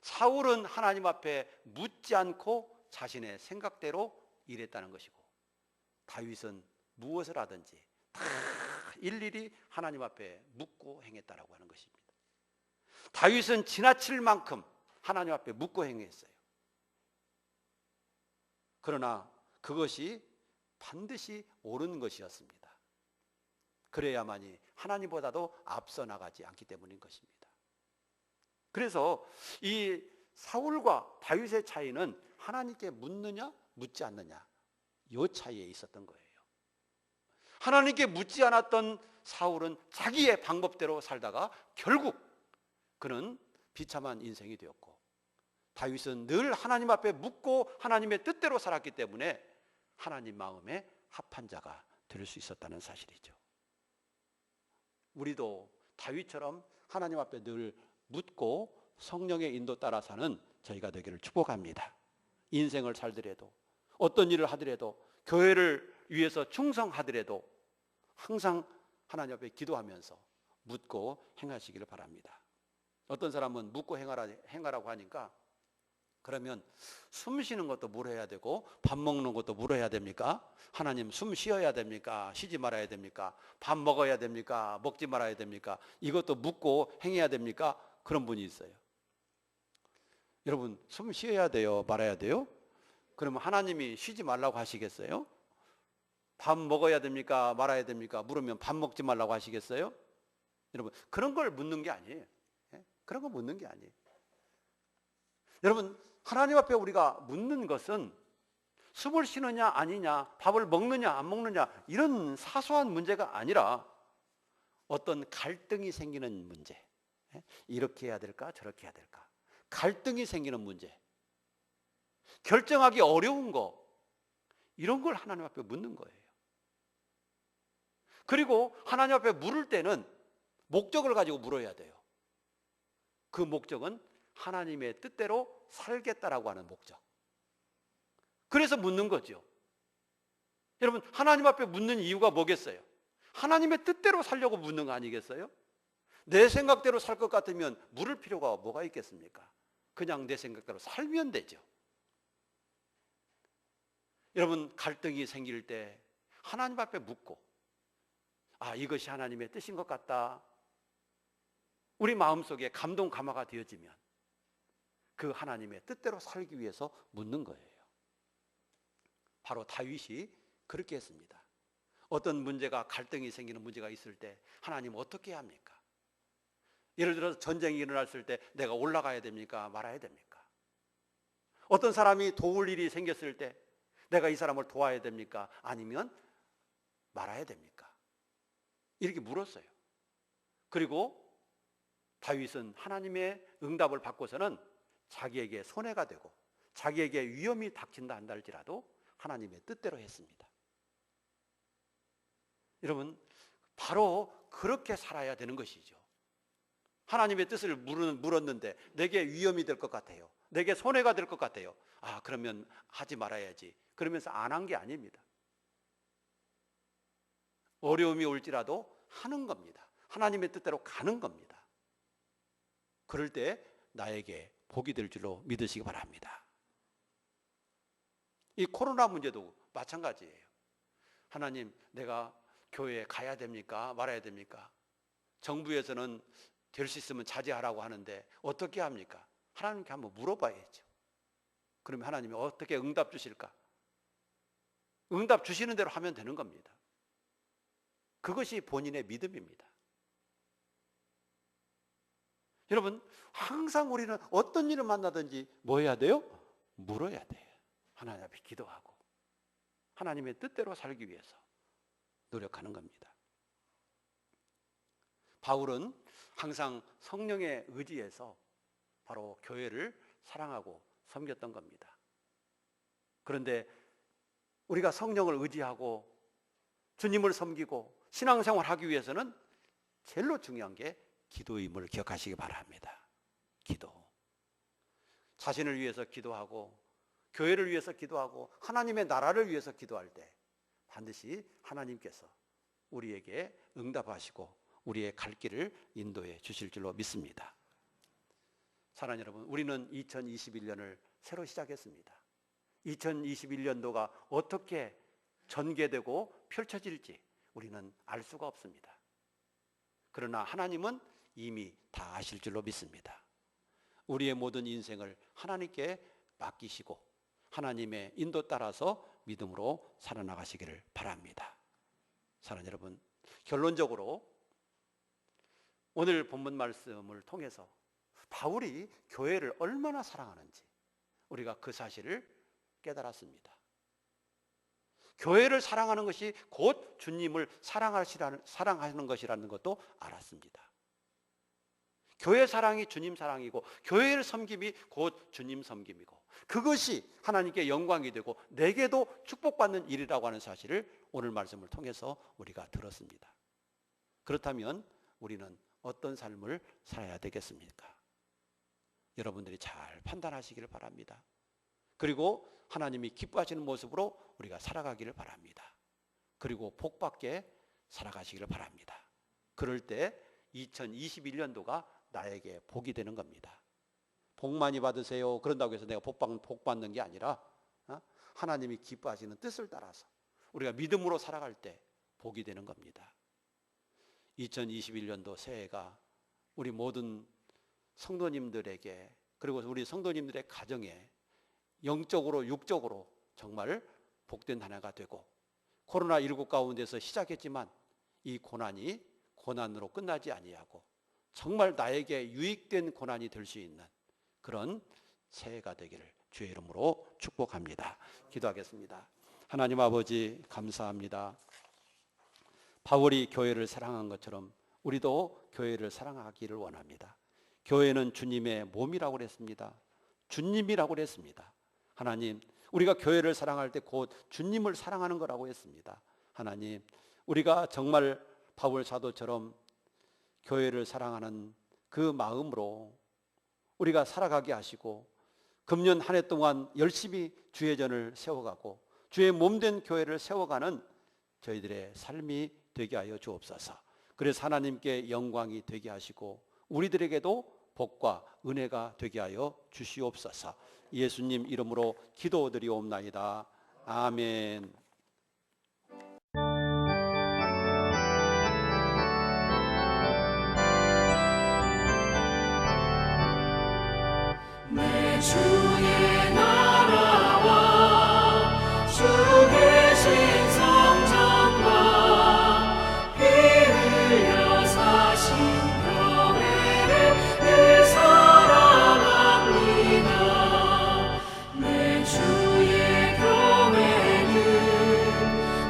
사울은 하나님 앞에 묻지 않고 자신의 생각대로 일했다는 것이고, 다윗은 무엇을 하든지 다 일일이 하나님 앞에 묻고 행했다라고 하는 것입니다. 다윗은 지나칠 만큼 하나님 앞에 묻고 행했어요. 그러나 그것이 반드시 옳은 것이었습니다. 그래야만이 하나님보다도 앞서 나가지 않기 때문인 것입니다. 그래서 이 사울과 다윗의 차이는 하나님께 묻느냐 묻지 않느냐, 이 차이에 있었던 거예요. 하나님께 묻지 않았던 사울은 자기의 방법대로 살다가 결국 그는 비참한 인생이 되었고, 다윗은 늘 하나님 앞에 묻고 하나님의 뜻대로 살았기 때문에 하나님 마음에 합한 자가 될 수 있었다는 사실이죠. 우리도 다윗처럼 하나님 앞에 늘 묻고 성령의 인도 따라 사는 저희가 되기를 축복합니다. 인생을 살더라도, 어떤 일을 하더라도, 교회를 위해서 충성하더라도 항상 하나님 앞에 기도하면서 묻고 행하시기를 바랍니다. 어떤 사람은 묻고 행하라고 하니까 그러면 숨 쉬는 것도 물어야 되고 밥 먹는 것도 물어야 됩니까? 하나님, 숨 쉬어야 됩니까? 쉬지 말아야 됩니까? 밥 먹어야 됩니까? 먹지 말아야 됩니까? 이것도 묻고 행해야 됩니까? 그런 분이 있어요. 여러분, 숨 쉬어야 돼요? 말아야 돼요? 그러면 하나님이 쉬지 말라고 하시겠어요? 밥 먹어야 됩니까? 말아야 됩니까? 물으면 밥 먹지 말라고 하시겠어요? 여러분, 그런 걸 묻는 게 아니에요. 예? 그런 거 묻는 게 아니에요. 여러분, 하나님 앞에 우리가 묻는 것은 숨을 쉬느냐 아니냐, 밥을 먹느냐 안 먹느냐, 이런 사소한 문제가 아니라 어떤 갈등이 생기는 문제, 이렇게 해야 될까 저렇게 해야 될까, 갈등이 생기는 문제, 결정하기 어려운 거, 이런 걸 하나님 앞에 묻는 거예요. 그리고 하나님 앞에 물을 때는 목적을 가지고 물어야 돼요. 그 목적은 하나님의 뜻대로 살겠다라고 하는 목적. 그래서 묻는 거죠. 여러분, 하나님 앞에 묻는 이유가 뭐겠어요? 하나님의 뜻대로 살려고 묻는 거 아니겠어요? 내 생각대로 살 것 같으면 물을 필요가 뭐가 있겠습니까? 그냥 내 생각대로 살면 되죠. 여러분, 갈등이 생길 때 하나님 앞에 묻고, 아, 이것이 하나님의 뜻인 것 같다, 우리 마음속에 감동 감화가 되어지면 그 하나님의 뜻대로 살기 위해서 묻는 거예요. 바로 다윗이 그렇게 했습니다. 어떤 문제가, 갈등이 생기는 문제가 있을 때 하나님 어떻게 해야 합니까? 예를 들어서 전쟁이 일어났을 때 내가 올라가야 됩니까? 말아야 됩니까? 어떤 사람이 도울 일이 생겼을 때 내가 이 사람을 도와야 됩니까? 아니면 말아야 됩니까? 이렇게 물었어요. 그리고 다윗은 하나님의 응답을 받고서는 자기에게 손해가 되고 자기에게 위험이 닥친다 한다 할지라도 하나님의 뜻대로 했습니다. 여러분, 바로 그렇게 살아야 되는 것이죠. 하나님의 뜻을 물었는데 내게 위험이 될 것 같아요, 내게 손해가 될 것 같아요, 아, 그러면 하지 말아야지, 그러면서 안 한 게 아닙니다. 어려움이 올지라도 하는 겁니다. 하나님의 뜻대로 가는 겁니다. 그럴 때 나에게 복이 될 줄로 믿으시기 바랍니다. 이 코로나 문제도 마찬가지예요. 하나님, 내가 교회에 가야 됩니까? 말아야 됩니까? 정부에서는 될 수 있으면 자제하라고 하는데 어떻게 합니까? 하나님께 한번 물어봐야죠. 그러면 하나님이 어떻게 응답 주실까? 응답 주시는 대로 하면 되는 겁니다. 그것이 본인의 믿음입니다. 여러분, 항상 우리는 어떤 일을 만나든지 뭐 해야 돼요? 물어야 돼요. 하나님 앞에 기도하고 하나님의 뜻대로 살기 위해서 노력하는 겁니다. 바울은 항상 성령에 의지해서 바로 교회를 사랑하고 섬겼던 겁니다. 그런데 우리가 성령을 의지하고 주님을 섬기고 신앙생활을 하기 위해서는 제일로 중요한 게 기도임을 기억하시기 바랍니다. 기도. 자신을 위해서 기도하고 교회를 위해서 기도하고 하나님의 나라를 위해서 기도할 때 반드시 하나님께서 우리에게 응답하시고 우리의 갈 길을 인도해 주실 줄로 믿습니다. 사랑하는 여러분, 우리는 2021년을 새로 시작했습니다. 2021년도가 어떻게 전개되고 펼쳐질지 우리는 알 수가 없습니다. 그러나 하나님은 이미 다 아실 줄로 믿습니다. 우리의 모든 인생을 하나님께 맡기시고 하나님의 인도 따라서 믿음으로 살아나가시기를 바랍니다. 사랑하는 여러분, 결론적으로 오늘 본문 말씀을 통해서 바울이 교회를 얼마나 사랑하는지 우리가 그 사실을 깨달았습니다. 교회를 사랑하는 것이 곧 주님을 사랑하는 것이라는 것도 알았습니다. 교회 사랑이 주님 사랑이고 교회를 섬김이 곧 주님 섬김이고 그것이 하나님께 영광이 되고 내게도 축복받는 일이라고 하는 사실을 오늘 말씀을 통해서 우리가 들었습니다. 그렇다면 우리는 어떤 삶을 살아야 되겠습니까? 여러분들이 잘 판단하시기를 바랍니다. 그리고 하나님이 기뻐하시는 모습으로 우리가 살아가기를 바랍니다. 그리고 복받게 살아가시기를 바랍니다. 그럴 때 2021년도가 나에게 복이 되는 겁니다. 복 많이 받으세요. 그런다고 해서 내가 복 받는 게 아니라 하나님이 기뻐하시는 뜻을 따라서 우리가 믿음으로 살아갈 때 복이 되는 겁니다. 2021년도 새해가 우리 모든 성도님들에게 그리고 우리 성도님들의 가정에 영적으로 육적으로 정말 복된 한 해가 되고 코로나19 가운데서 시작했지만 이 고난이 고난으로 끝나지 아니하고 정말 나에게 유익된 고난이 될 수 있는 그런 새해가 되기를 주의 이름으로 축복합니다. 기도하겠습니다. 하나님 아버지 감사합니다. 바울이 교회를 사랑한 것처럼 우리도 교회를 사랑하기를 원합니다. 교회는 주님의 몸이라고 그랬습니다. 주님이라고 그랬습니다. 하나님, 우리가 교회를 사랑할 때 곧 주님을 사랑하는 거라고 했습니다. 하나님, 우리가 정말 바울 사도처럼 교회를 사랑하는 그 마음으로 우리가 살아가게 하시고 금년 한 해 동안 열심히 주의 전을 세워가고 주의 몸된 교회를 세워가는 저희들의 삶이 되게 하여 주옵소서. 그래서 하나님께 영광이 되게 하시고 우리들에게도 복과 은혜가 되게 하여 주시옵소서. 예수님 이름으로 기도드리옵나이다. 아멘. 내 주의 나라와 주 계신 성전과 피 흘려 사신 교회를 늘 사랑합니다. 내 주의 교회는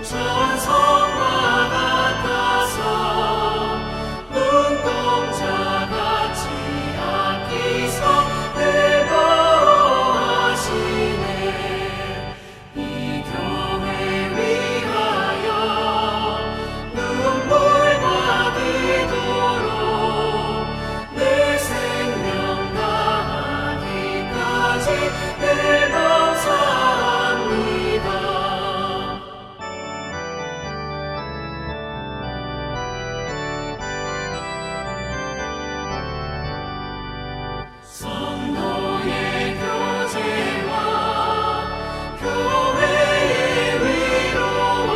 전성과 같아서 눈동자같이 아끼사 늘 보호하시네. 이 교회 위하여 눈물과 기도로 내 생명 다하기까지 늘 감사합니다. 성도의 교제와 교회의 위로와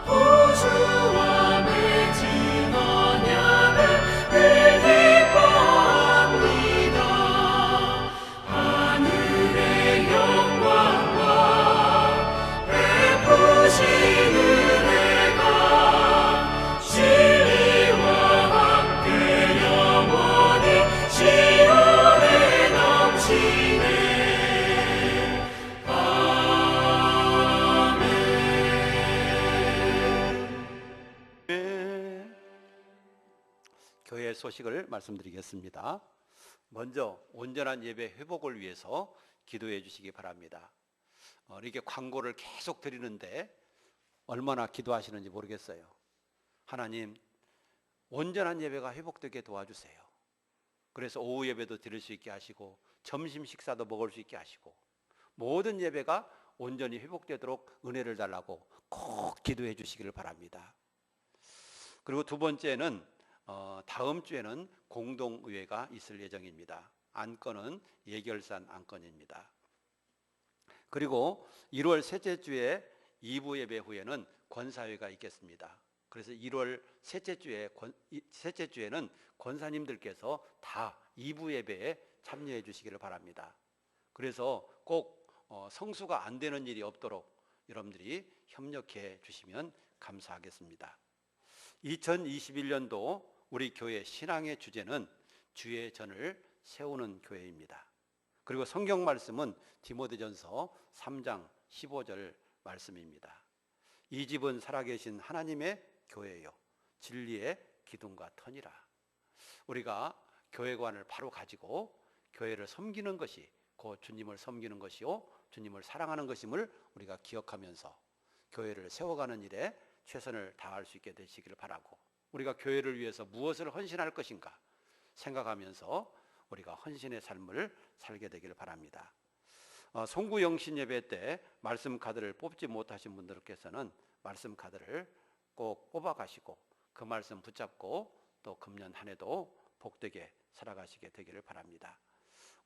호주와 맺은 언약을 늘 기뻐합니다. 하늘의 영광과 베푸신 은혜가 진리와 함께 영원히 시온에 넘치네. 교회 소식을 말씀드리겠습니다. 먼저 온전한 예배 회복을 위해서 기도해 주시기 바랍니다. 이렇게 광고를 계속 드리는데 얼마나 기도하시는지 모르겠어요. 하나님, 온전한 예배가 회복되게 도와주세요. 그래서 오후 예배도 드릴 수 있게 하시고 점심 식사도 먹을 수 있게 하시고 모든 예배가 온전히 회복되도록 은혜를 달라고 꼭 기도해 주시기를 바랍니다. 그리고 두 번째는 다음 주에는 공동의회가 있을 예정입니다. 안건은 예결산 안건입니다. 그리고 1월 셋째 주에 2부 예배 후에는 권사회가 있겠습니다. 그래서 1월 셋째 주에는 권사님들께서 다 2부 예배에 참여해 주시기를 바랍니다. 그래서 꼭 성수가 안 되는 일이 없도록 여러분들이 협력해 주시면 감사하겠습니다. 2021년도 우리 교회 신앙의 주제는 주의 전을 세우는 교회입니다. 그리고 성경 말씀은 디모데전서 3장 15절 말씀입니다. 이 집은 살아계신 하나님의 교회요 진리의 기둥과 터니라. 우리가 교회관을 바로 가지고 교회를 섬기는 것이 곧 주님을 섬기는 것이요 주님을 사랑하는 것임을 우리가 기억하면서 교회를 세워가는 일에 최선을 다할 수 있게 되시기를 바라고, 우리가 교회를 위해서 무엇을 헌신할 것인가 생각하면서 우리가 헌신의 삶을 살게 되기를 바랍니다. 송구 영신 예배 때 말씀 카드를 뽑지 못하신 분들께서는 말씀 카드를 꼭 뽑아 가시고 그 말씀 붙잡고 또 금년 한 해도 복되게 살아가시게 되기를 바랍니다.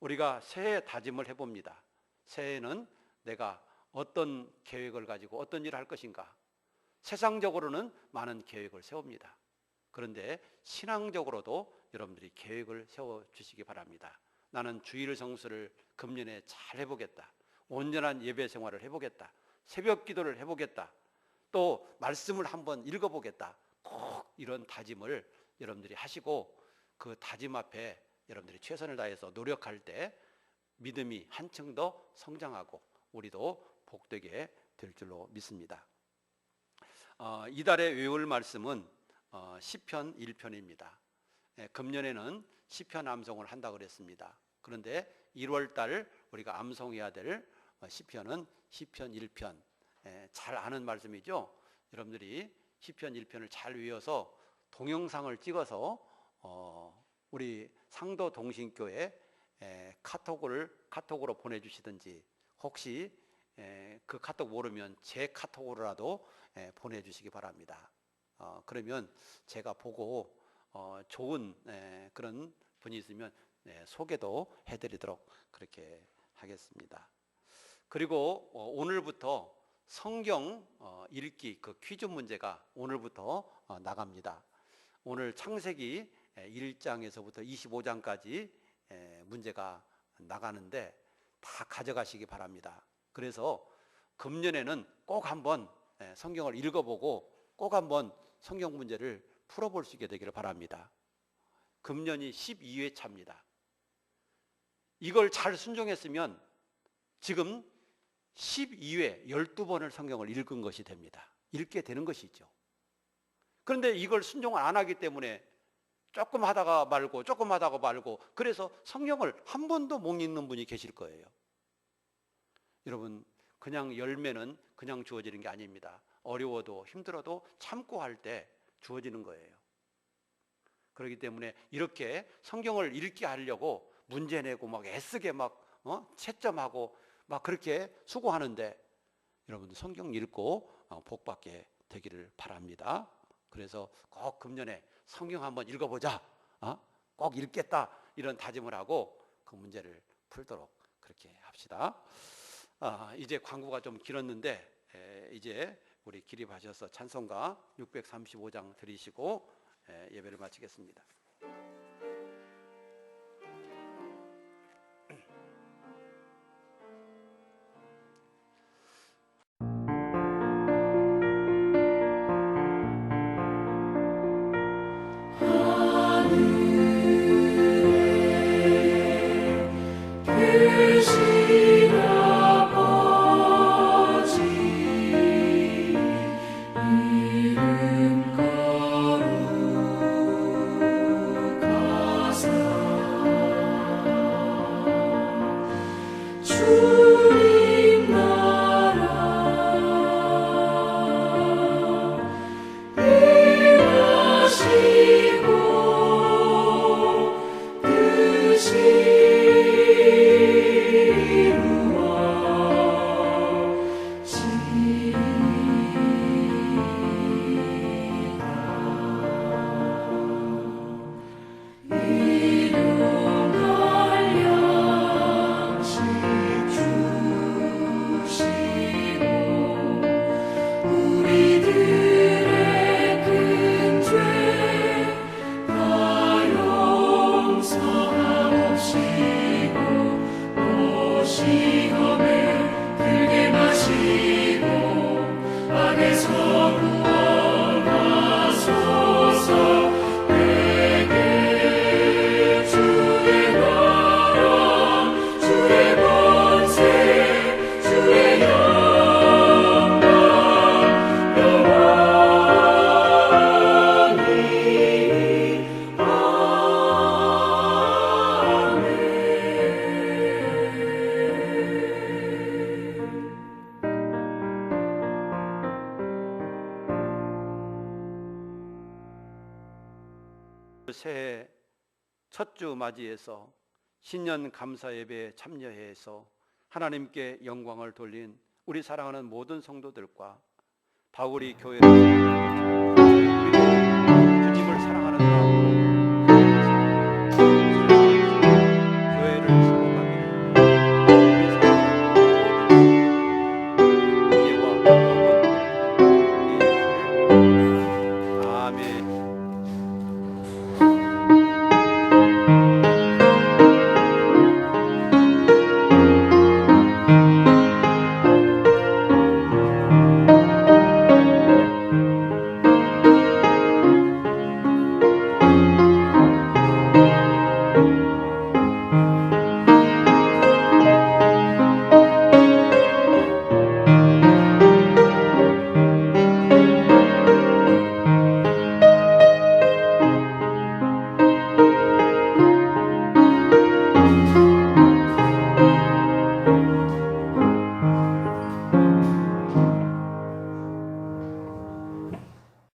우리가 새해 다짐을 해봅니다. 새해는 내가 어떤 계획을 가지고 어떤 일을 할 것인가. 세상적으로는 많은 계획을 세웁니다. 그런데 신앙적으로도 여러분들이 계획을 세워주시기 바랍니다. 나는 주일 성수를 금년에 잘 해보겠다. 온전한 예배 생활을 해보겠다. 새벽 기도를 해보겠다. 또 말씀을 한번 읽어보겠다. 꼭 이런 다짐을 여러분들이 하시고 그 다짐 앞에 여러분들이 최선을 다해서 노력할 때 믿음이 한층 더 성장하고 우리도 복되게 될 줄로 믿습니다. 이달에 외울 말씀은 시편 1편입니다. 금년에는 시편 암송을 한다 그랬습니다. 그런데 1월달 우리가 암송해야 될 시편은 시편 1편. 잘 아는 말씀이죠. 여러분들이 시편 1편을 잘 외워서 동영상을 찍어서 우리 상도 동신교회 카톡으로 보내주시든지, 혹시 그 카톡 모르면 제 카톡으로라도 보내주시기 바랍니다. 그러면 제가 보고 좋은 그런 분이 있으면 소개도 해드리도록 그렇게 하겠습니다. 그리고 오늘부터 성경 읽기 그 퀴즈 문제가 오늘부터 나갑니다. 오늘 창세기 1장에서부터 25장까지 문제가 나가는데 다 가져가시기 바랍니다. 그래서 금년에는 꼭 한번 성경을 읽어보고 꼭 한번 성경 문제를 풀어볼 수 있게 되기를 바랍니다. 금년이 12회 차입니다. 이걸 잘 순종했으면 지금 12회 12번을 성경을 읽은 것이 됩니다. 읽게 되는 것이죠. 그런데 이걸 순종을 안 하기 때문에 조금 하다가 말고 그래서 성경을 한 번도 못 읽는 분이 계실 거예요. 여러분, 그냥 열매는 그냥 주어지는 게 아닙니다. 어려워도 힘들어도 참고 할 때 주어지는 거예요. 그렇기 때문에 이렇게 성경을 읽게 하려고 문제 내고 막 애쓰게 막 채점하고 막 그렇게 수고하는데 여러분들 성경 읽고 복받게 되기를 바랍니다. 그래서 꼭 금년에 성경 한번 읽어보자, 꼭 읽겠다, 이런 다짐을 하고 그 문제를 풀도록 그렇게 합시다. 이제 광고가 좀 길었는데 이제 우리 기립하셔서 찬송가 635장 드리시고 예배를 마치겠습니다. 새해 첫 주 맞이해서 신년 감사 예배에 참여해서 하나님께 영광을 돌린 우리 사랑하는 모든 성도들과 바울이 교회를